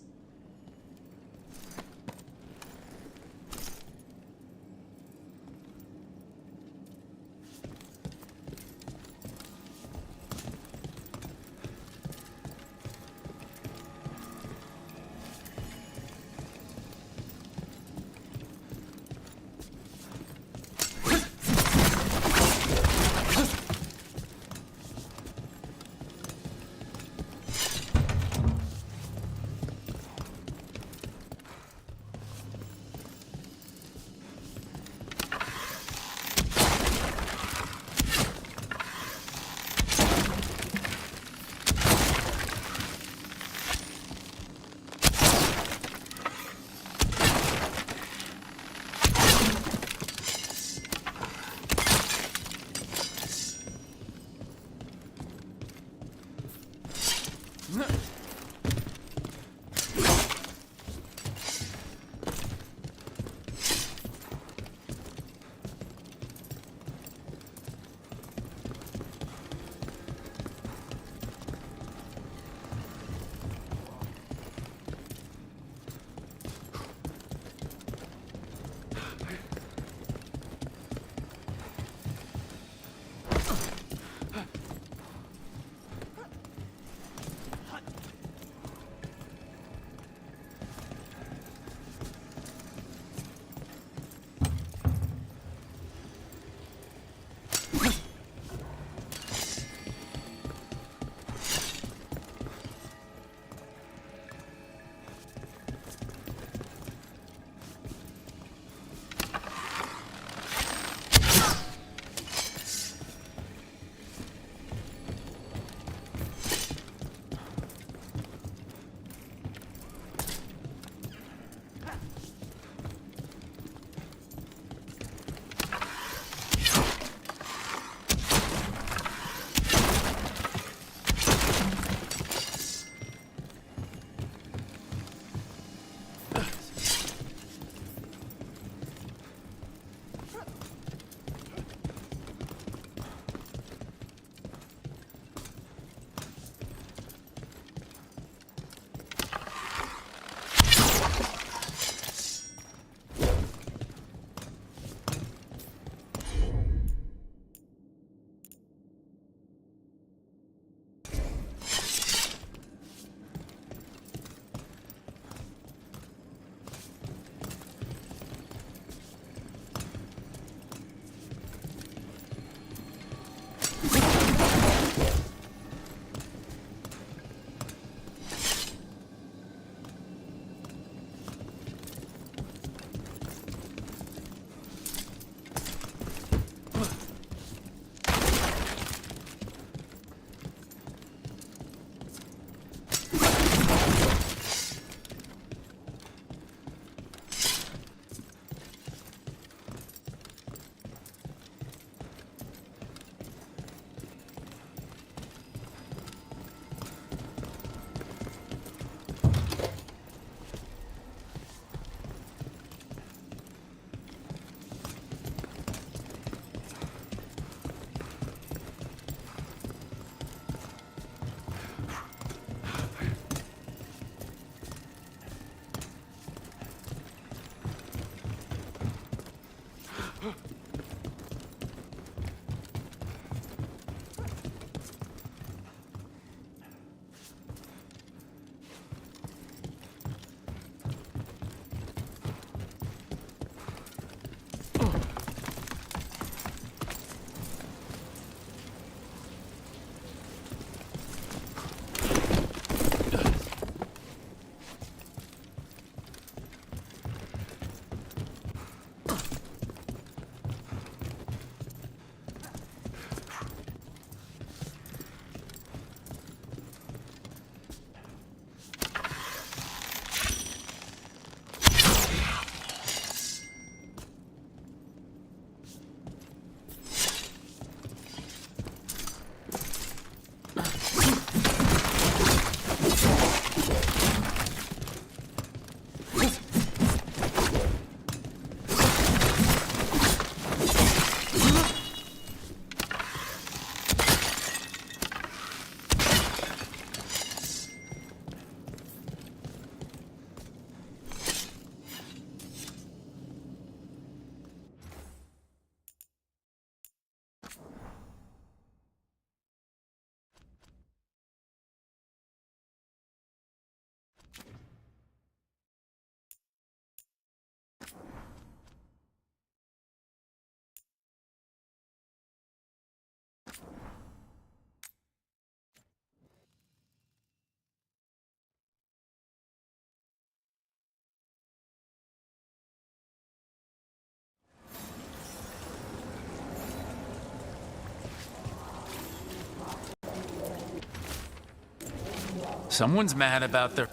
Someone's mad about their...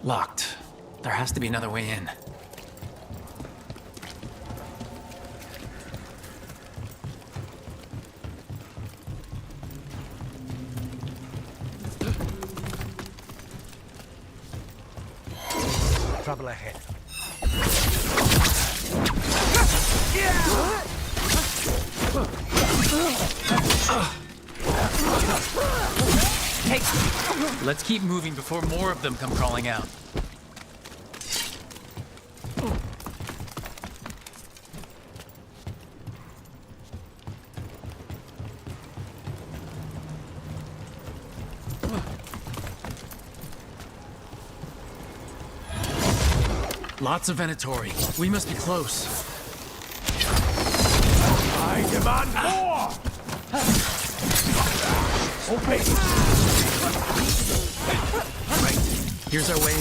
Locked. There has to be another way in. Trouble ahead. Let's keep moving before more of them come crawling out. Lots of Venatori. We must be close. I demand more! Obey! Here's our way in.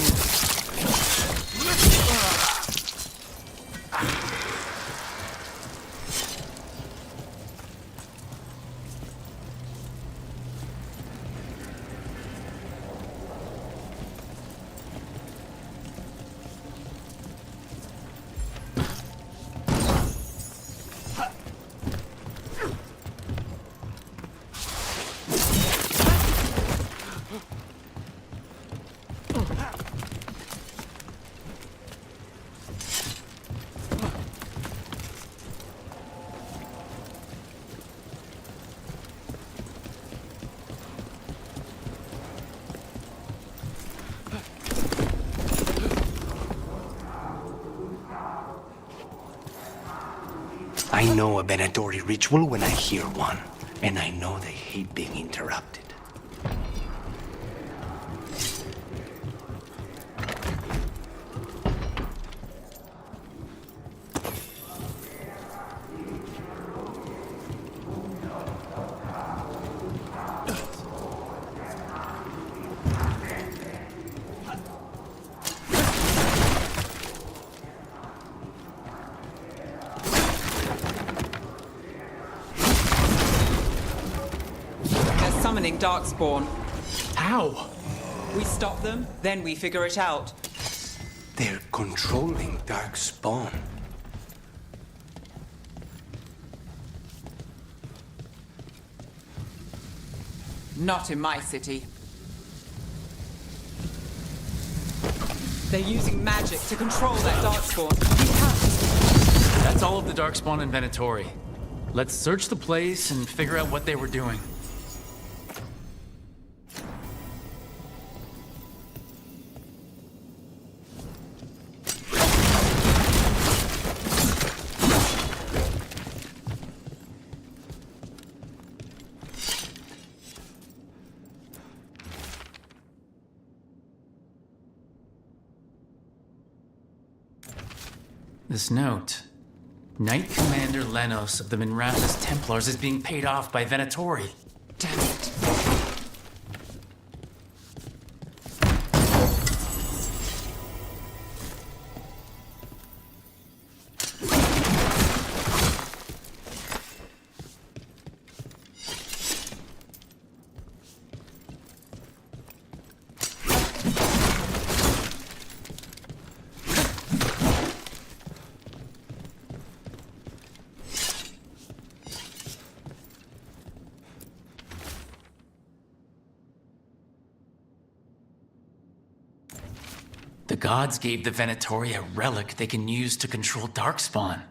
I know a Venatori ritual when I hear one, and I know they hate being interrupted. Summoning Darkspawn. How? We stop them, then we figure it out. They're controlling Darkspawn. Not in my city. They're using magic to control that Darkspawn. We can't. That's all of the Darkspawn in Venatori. Let's search the place and figure out what they were doing. This note. Knight Commander Lenos of the Minrathous Templars is being paid off by Venatori. Damn it. The gods gave the Venatori a relic they can use to control Darkspawn.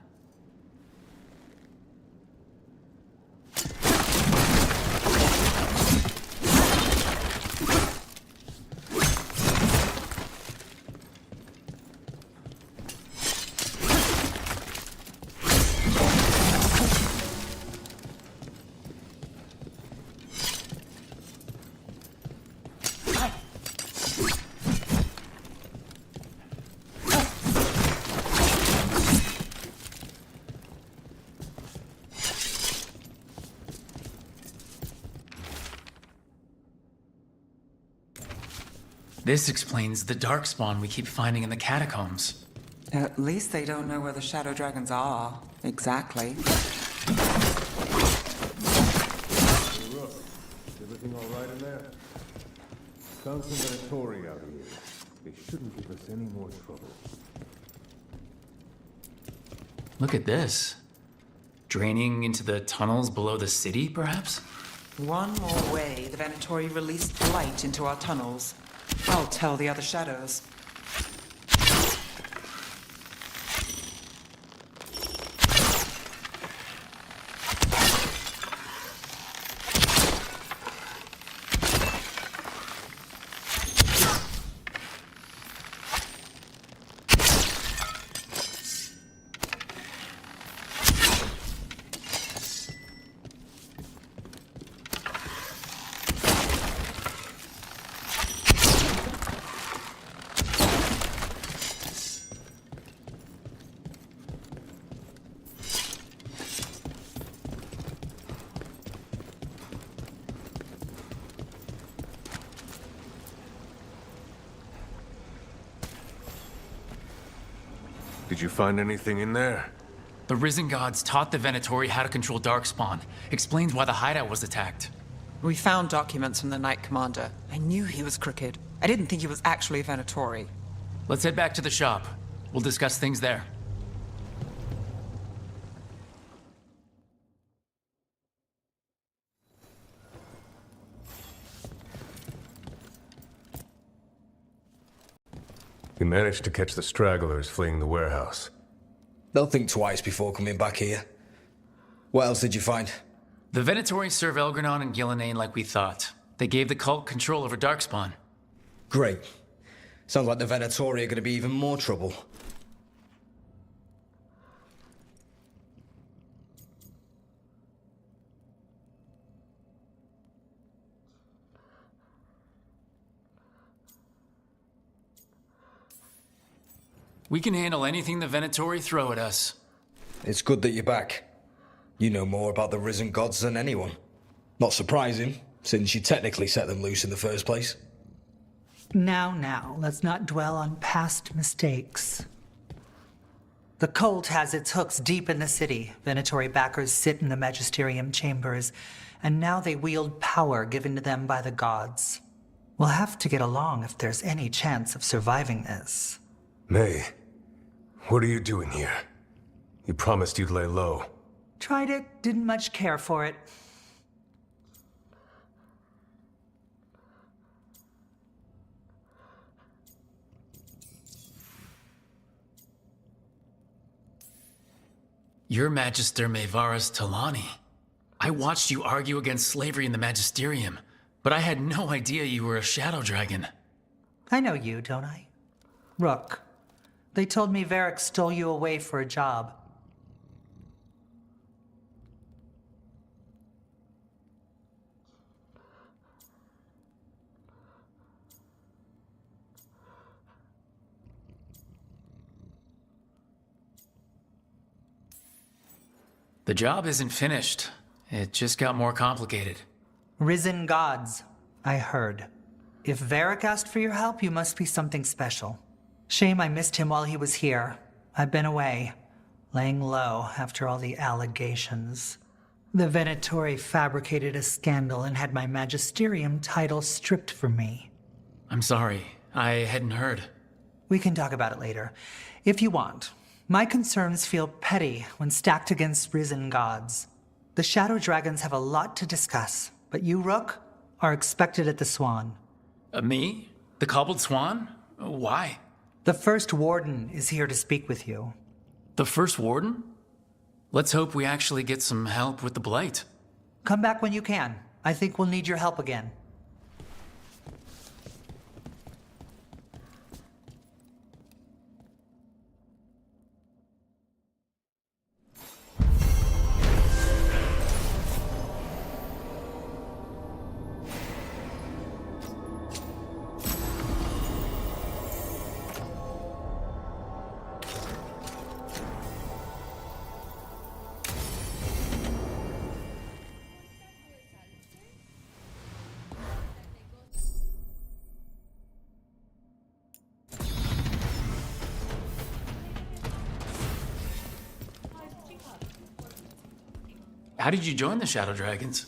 This explains the Darkspawn we keep finding in the catacombs. At least they don't know where the Shadow Dragons are. Exactly. Everything all right in there? Found some Venatori out here. They shouldn't give us any more trouble. Look at this. Draining into the tunnels below the city, perhaps? One more way the Venatori released light into our tunnels. I'll tell the other shadows. Did you find anything in there? The Risen Gods taught the Venatori how to control Darkspawn. Explains why the hideout was attacked. We found documents from the Knight Commander. I knew he was crooked. I didn't think he was actually a Venatori. Let's head back to the shop. We'll discuss things there. We managed to catch the stragglers fleeing the warehouse. They'll think twice before coming back here. What else did you find? The Venatori serve Elgranon and Gillenane like we thought. They gave the cult control over Darkspawn. Great. Sounds like the Venatori are going to be even more trouble. We can handle anything the Venatori throw at us. It's good that you're back. You know more about the Risen Gods than anyone. Not surprising, since you technically set them loose in the first place. Now, let's not dwell on past mistakes. The cult has its hooks deep in the city. Venatori backers sit in the Magisterium chambers, and now they wield power given to them by the gods. We'll have to get along if there's any chance of surviving this. May, what are you doing here? You promised you'd lay low. Tried it, didn't much care for it. You're Magister Maevaris Talani. I watched you argue against slavery in the Magisterium, but I had no idea you were a shadow dragon. I know you, don't I? Rook. They told me Varric stole you away for a job. The job isn't finished. It just got more complicated. Risen gods, I heard. If Varric asked for your help, you must be something special. Shame I missed him while he was here. I've been away, laying low after all the allegations. The Venatori fabricated a scandal and had my Magisterium title stripped from me. I'm sorry. I hadn't heard. We can talk about it later, if you want. My concerns feel petty when stacked against Risen Gods. The Shadow Dragons have a lot to discuss, but you, Rook, are expected at the Swan. Me? The Cobbled Swan? Why? The First Warden is here to speak with you. The First Warden? Let's hope we actually get some help with the Blight. Come back when you can. I think we'll need your help again. How did you join the Shadow Dragons?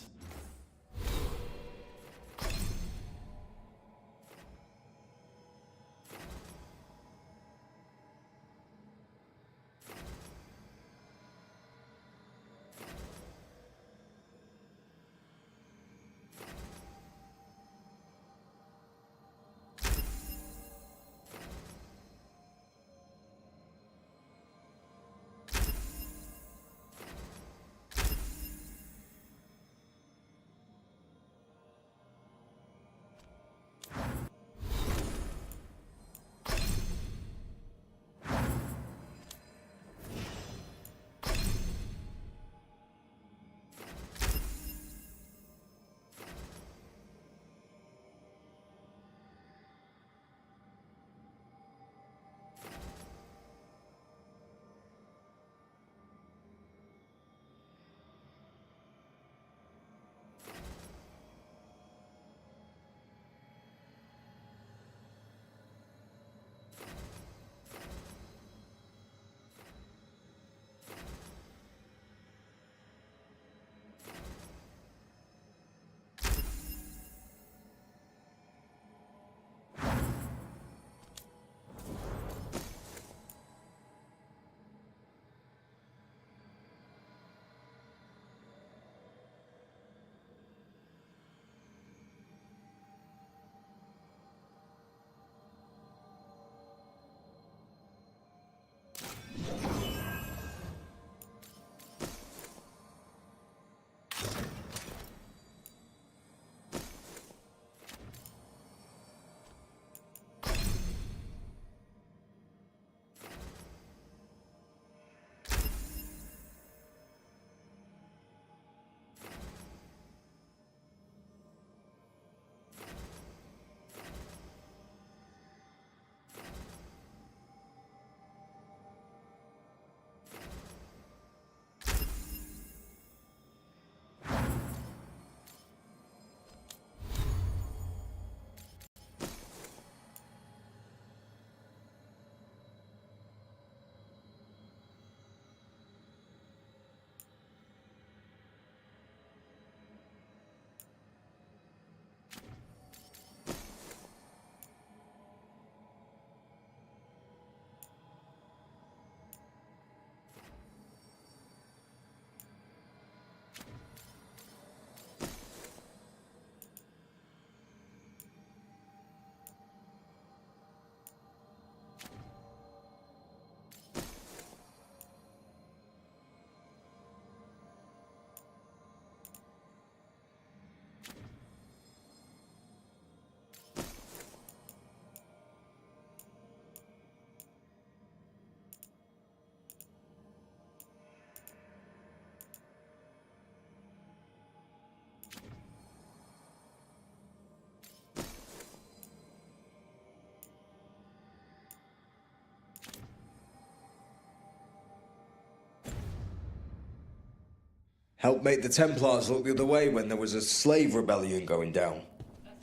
Helped make the Templars look the other way when there was a slave rebellion going down.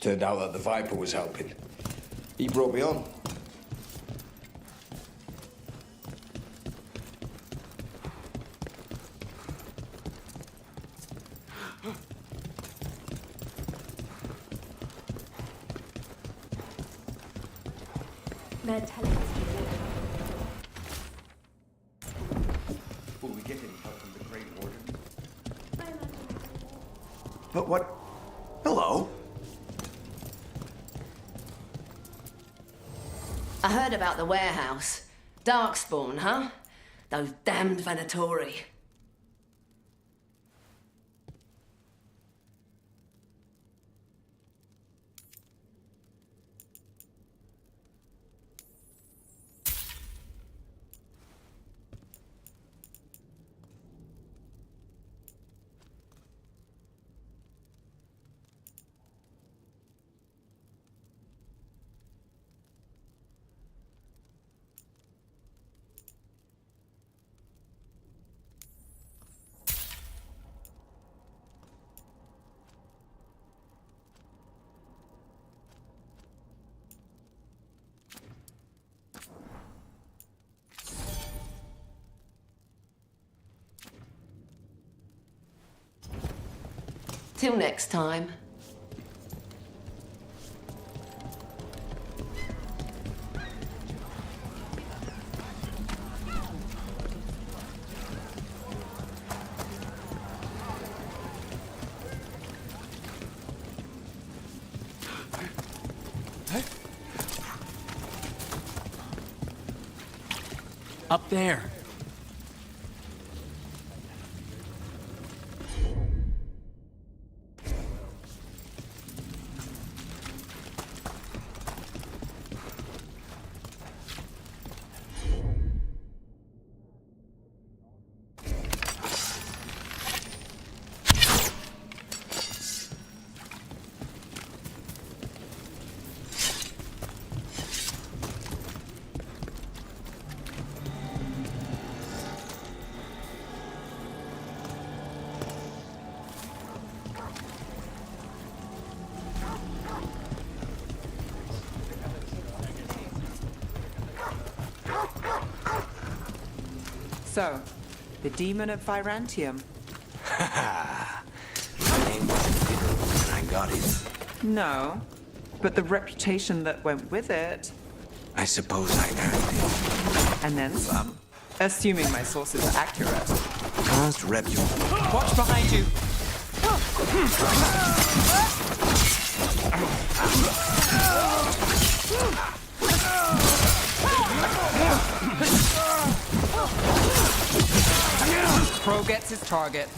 Turned out that the Viper was helping. He brought me on. They're telling us Will we get any help from the Great Warden? But what? Hello? I heard about the warehouse. Darkspawn, huh? Those damned Venatori. Till next time. Up there. So, the demon of Virantium. My name wasn't bitter when I got it. No, but the reputation that went with it. I suppose I earned it. And then some. Assuming my sources are accurate. Past reputation. Watch behind you. Pro gets his target.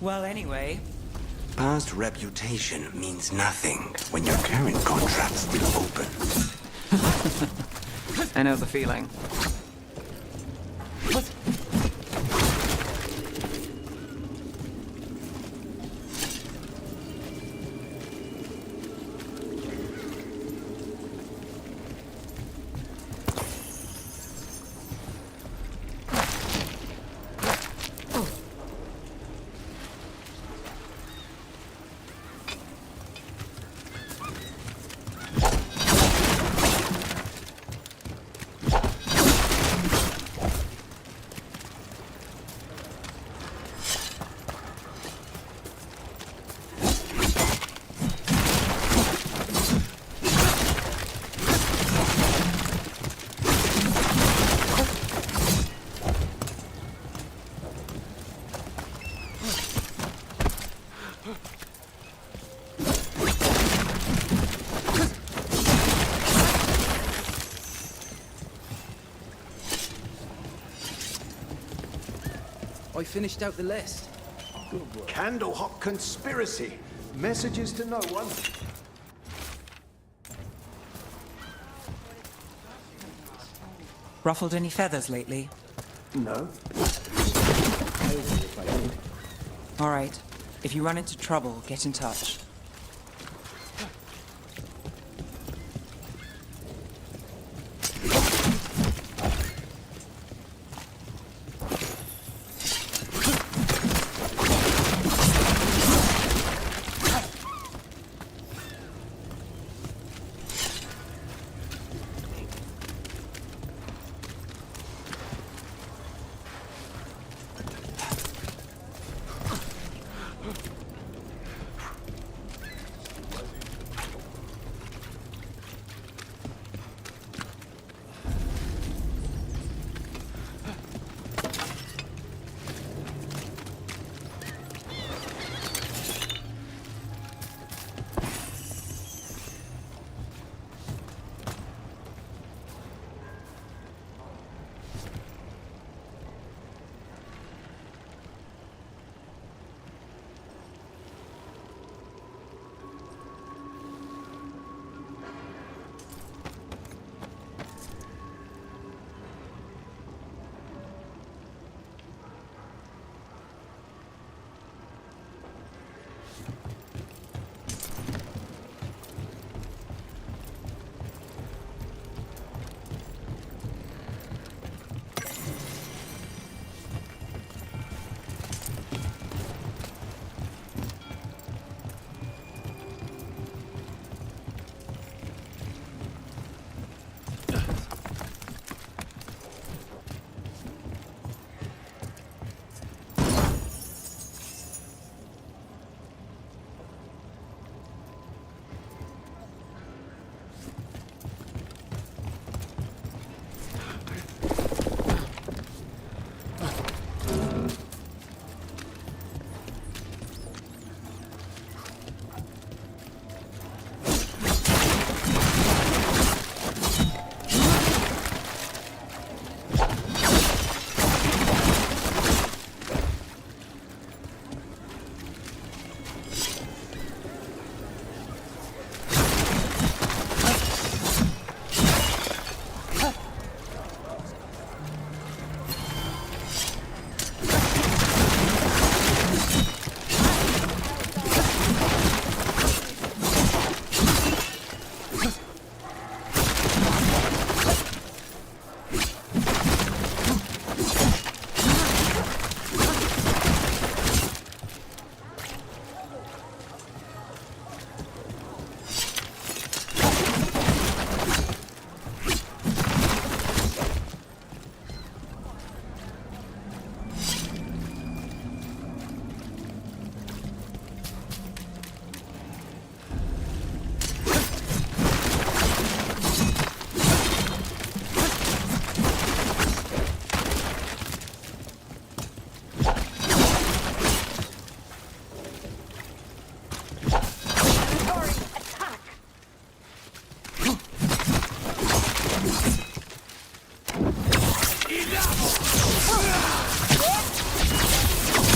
Well, anyway. Past reputation means nothing when your current contract's still open. I know the feeling. I finished out the list. Candlehop conspiracy. Messages to no one. Ruffled any feathers lately? No. All right. If you run into trouble, get in touch.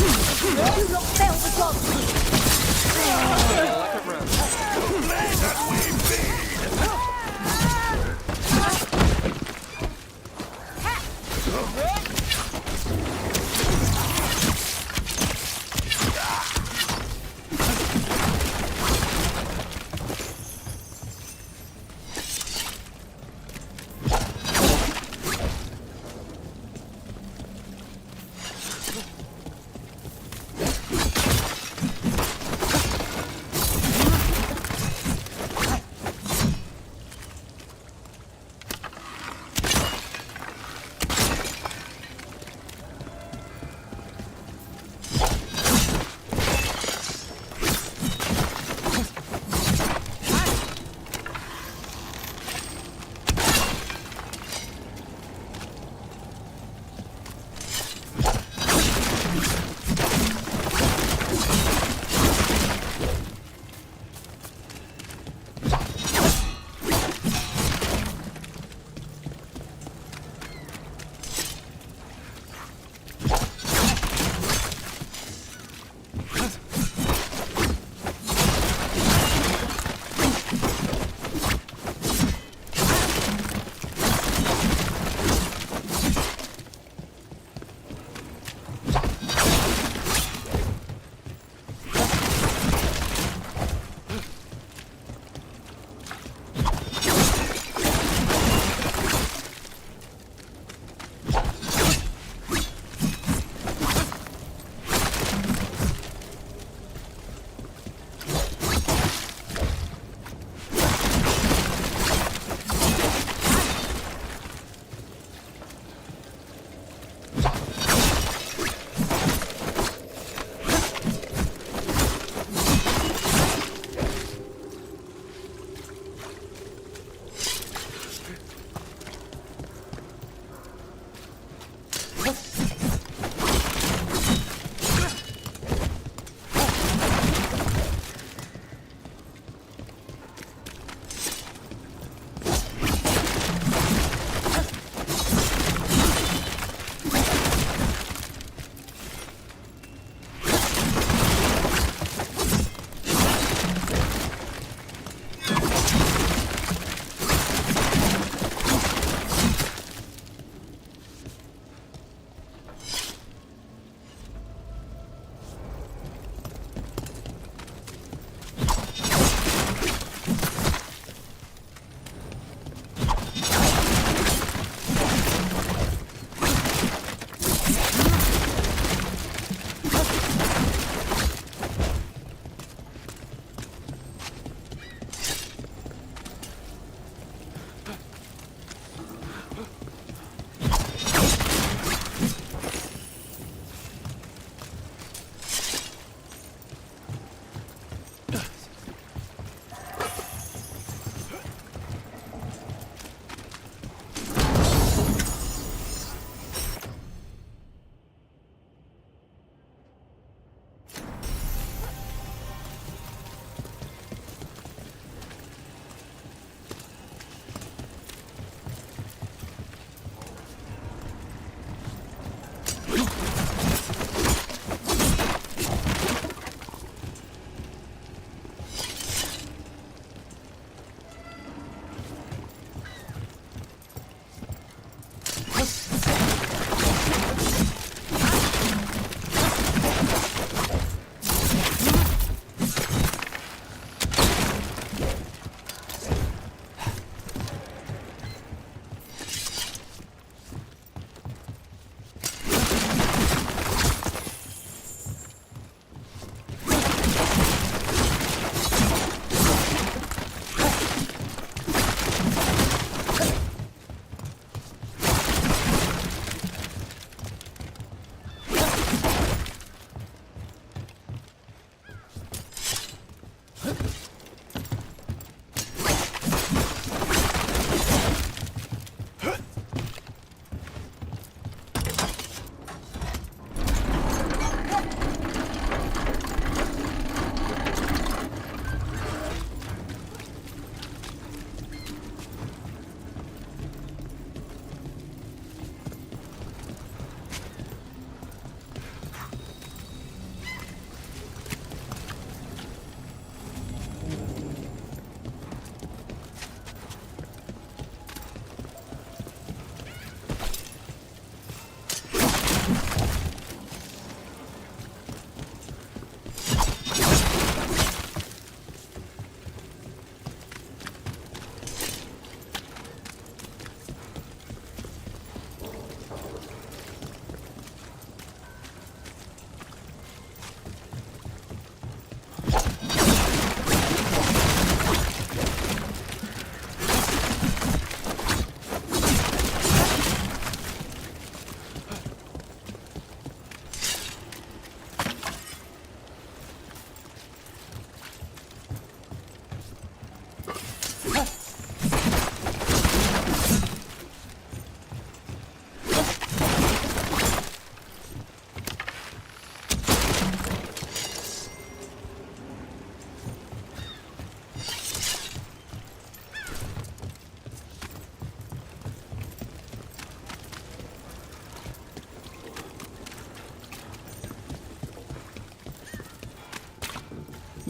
Do not fail the gods! Like a rope.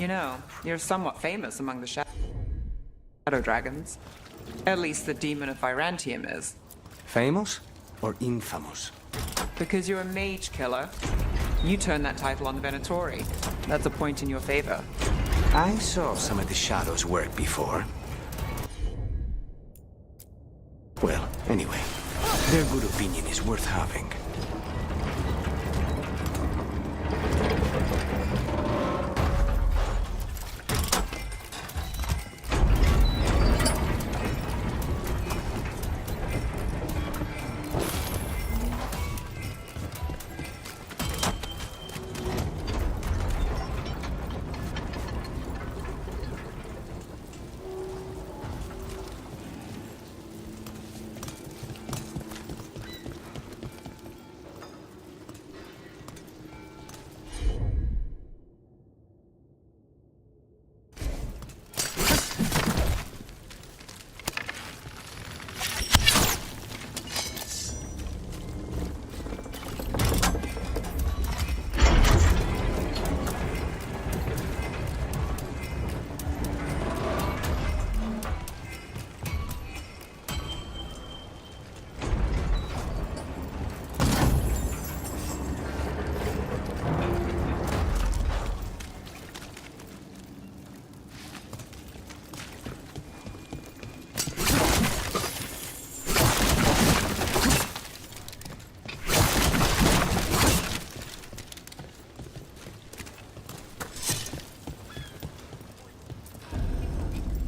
You know, you're somewhat famous among the shadow dragons. At least the demon of Virantium is. Famous or infamous? Because you're a mage killer. You turned that title on the Venatori. That's a point in your favor. I saw some of the shadows work before. Well, anyway, their good opinion is worth having.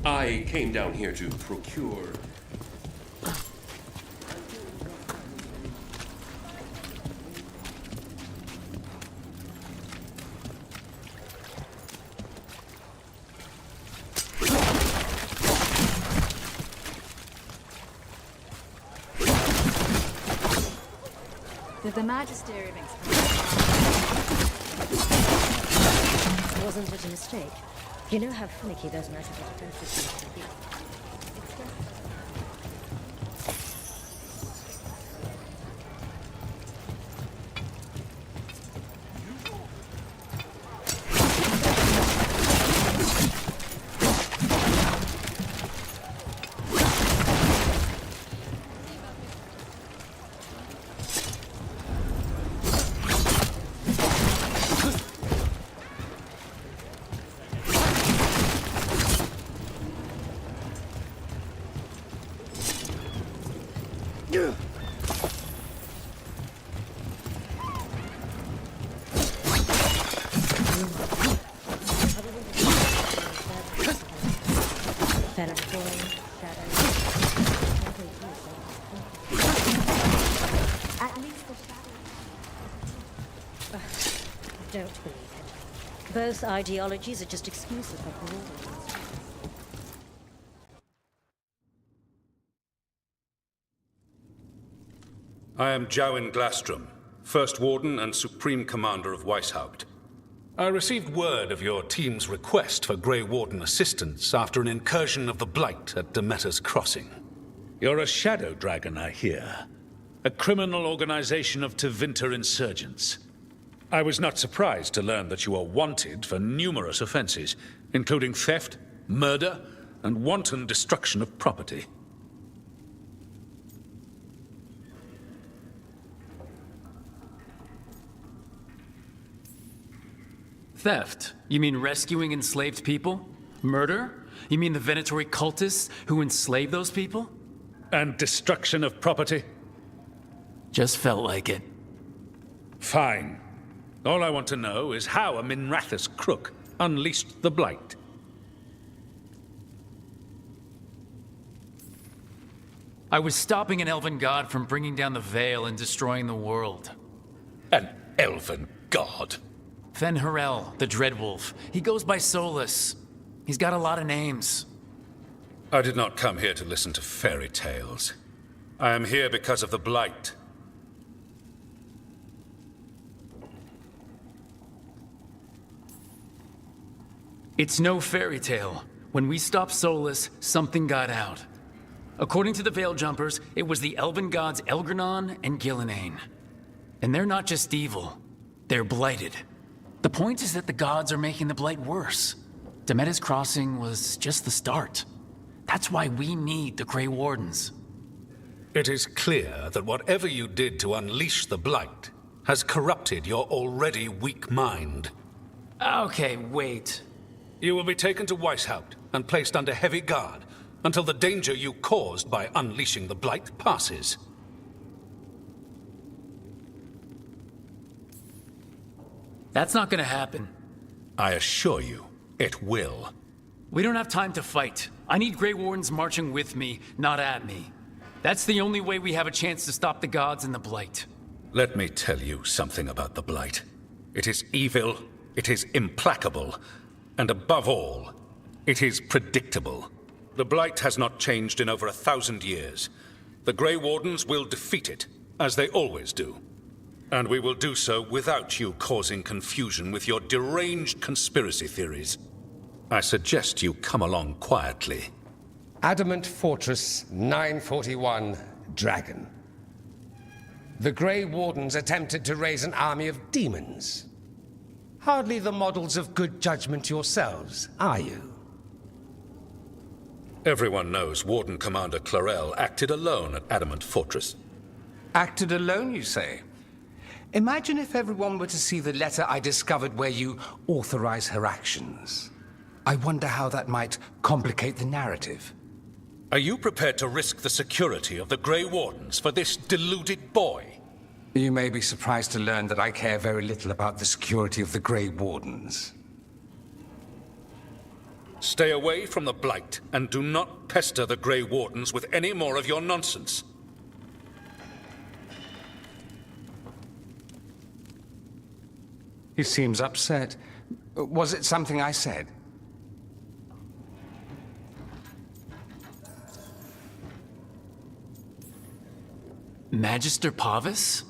I came down here to procure... Did the Magisterium explain? Wasn't it a mistake? You know how finicky those magical defenses can be. Don't believe it. Both ideologies are just excuses for coordinates. I am Jowin Glastrom, First Warden and Supreme Commander of Weishaupt. I received word of your team's request for Grey Warden assistance after an incursion of the Blight at Demeter's Crossing. You're a shadow dragon, I hear. A criminal organization of Tevinter insurgents. I was not surprised to learn that you are wanted for numerous offenses, including theft, murder, and wanton destruction of property. Theft? You mean rescuing enslaved people? Murder? You mean the Venatori cultists who enslaved those people? And destruction of property? Just felt like it. Fine. All I want to know is how a Minrathous crook unleashed the Blight. I was stopping an elven god from bringing down the Veil and destroying the world. An elven god? Fen'Harel, the Dreadwolf. He goes by Solus. He's got a lot of names. I did not come here to listen to fairy tales. I am here because of the Blight. It's no fairy tale. When we stopped Solus, something got out. According to the Veil Jumpers, it was the elven gods Elgranon and Gillenane. And they're not just evil. They're blighted. The point is that the gods are making the Blight worse. Demeda's Crossing was just the start. That's why we need the Grey Wardens. It is clear that whatever you did to unleash the Blight has corrupted your already weak mind. Okay, wait. You will be taken to Weishaupt and placed under heavy guard until the danger you caused by unleashing the Blight passes. That's not gonna happen. I assure you, it will. We don't have time to fight. I need Grey Wardens marching with me, not at me. That's the only way we have a chance to stop the gods and the Blight. Let me tell you something about the Blight. It is evil, it is implacable, and above all, it is predictable. The Blight has not changed in over 1,000 years. The Grey Wardens will defeat it, as they always do. And we will do so without you causing confusion with your deranged conspiracy theories. I suggest you come along quietly. Adamant Fortress 941, Dragon. The Grey Wardens attempted to raise an army of demons. Hardly the models of good judgment yourselves, are you? Everyone knows Warden Commander Clarel acted alone at Adamant Fortress. Acted alone, you say? Imagine if everyone were to see the letter I discovered where you authorize her actions. I wonder how that might complicate the narrative. Are you prepared to risk the security of the Grey Wardens for this deluded boy? You may be surprised to learn that I care very little about the security of the Grey Wardens. Stay away from the Blight, and do not pester the Grey Wardens with any more of your nonsense. He seems upset. Was it something I said? Magister Pavis?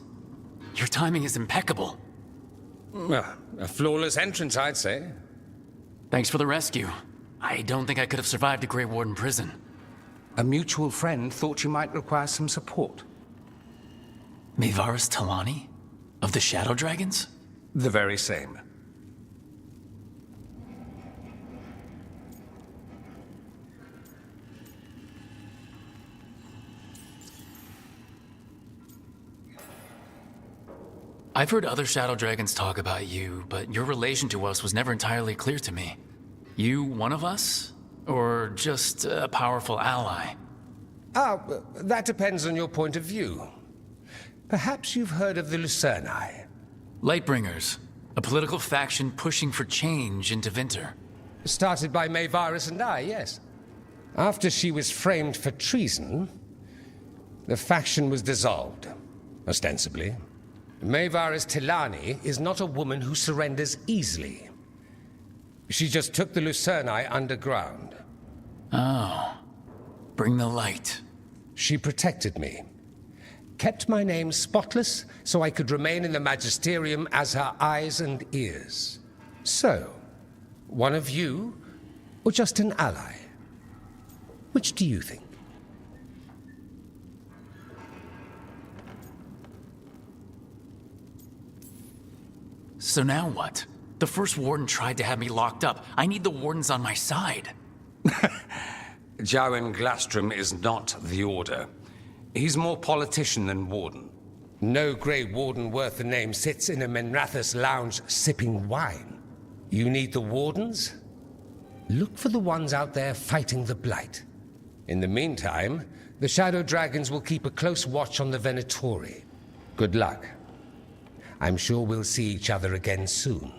Your timing is impeccable. Well, a flawless entrance, I'd say. Thanks for the rescue. I don't think I could have survived a Grey Warden prison. A mutual friend thought you might require some support. Maevaris Talani? Of the Shadow Dragons? The very same. I've heard other Shadow Dragons talk about you, but your relation to us was never entirely clear to me. You one of us? Or just a powerful ally? That depends on your point of view. Perhaps you've heard of the Lucerni. Lightbringers, a political faction pushing for change in Tevinter. Started by Maevaris and I, yes. After she was framed for treason, the faction was dissolved, ostensibly. Maevaris Talani is not a woman who surrenders easily. She just took the Lucerni underground. Oh. Bring the light. She protected me. Kept my name spotless so I could remain in the Magisterium as her eyes and ears. So, one of you, or just an ally? Which do you think? So now what? The first warden tried to have me locked up. I need the wardens on my side. Jowen Glastrom is not the Order. He's more politician than warden. No Grey Warden worth the name sits in a Menrathus lounge sipping wine. You need the wardens? Look for the ones out there fighting the Blight. In the meantime, the Shadow Dragons will keep a close watch on the Venatori. Good luck. I'm sure we'll see each other again soon.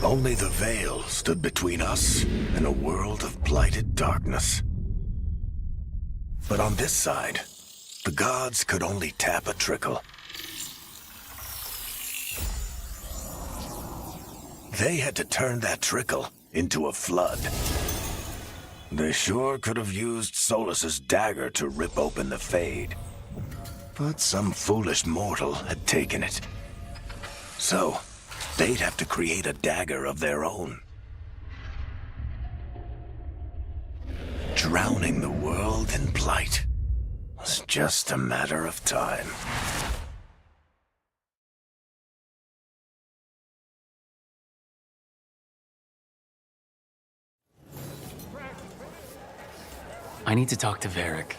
Only the veil stood between us and a world of blighted darkness. But on this side, the gods could only tap a trickle. They had to turn that trickle into a flood. They sure could have used Solus's dagger to rip open the Fade. But some foolish mortal had taken it. So, they'd have to create a dagger of their own. Drowning the world in blight. It's just a matter of time. I need to talk to Varric.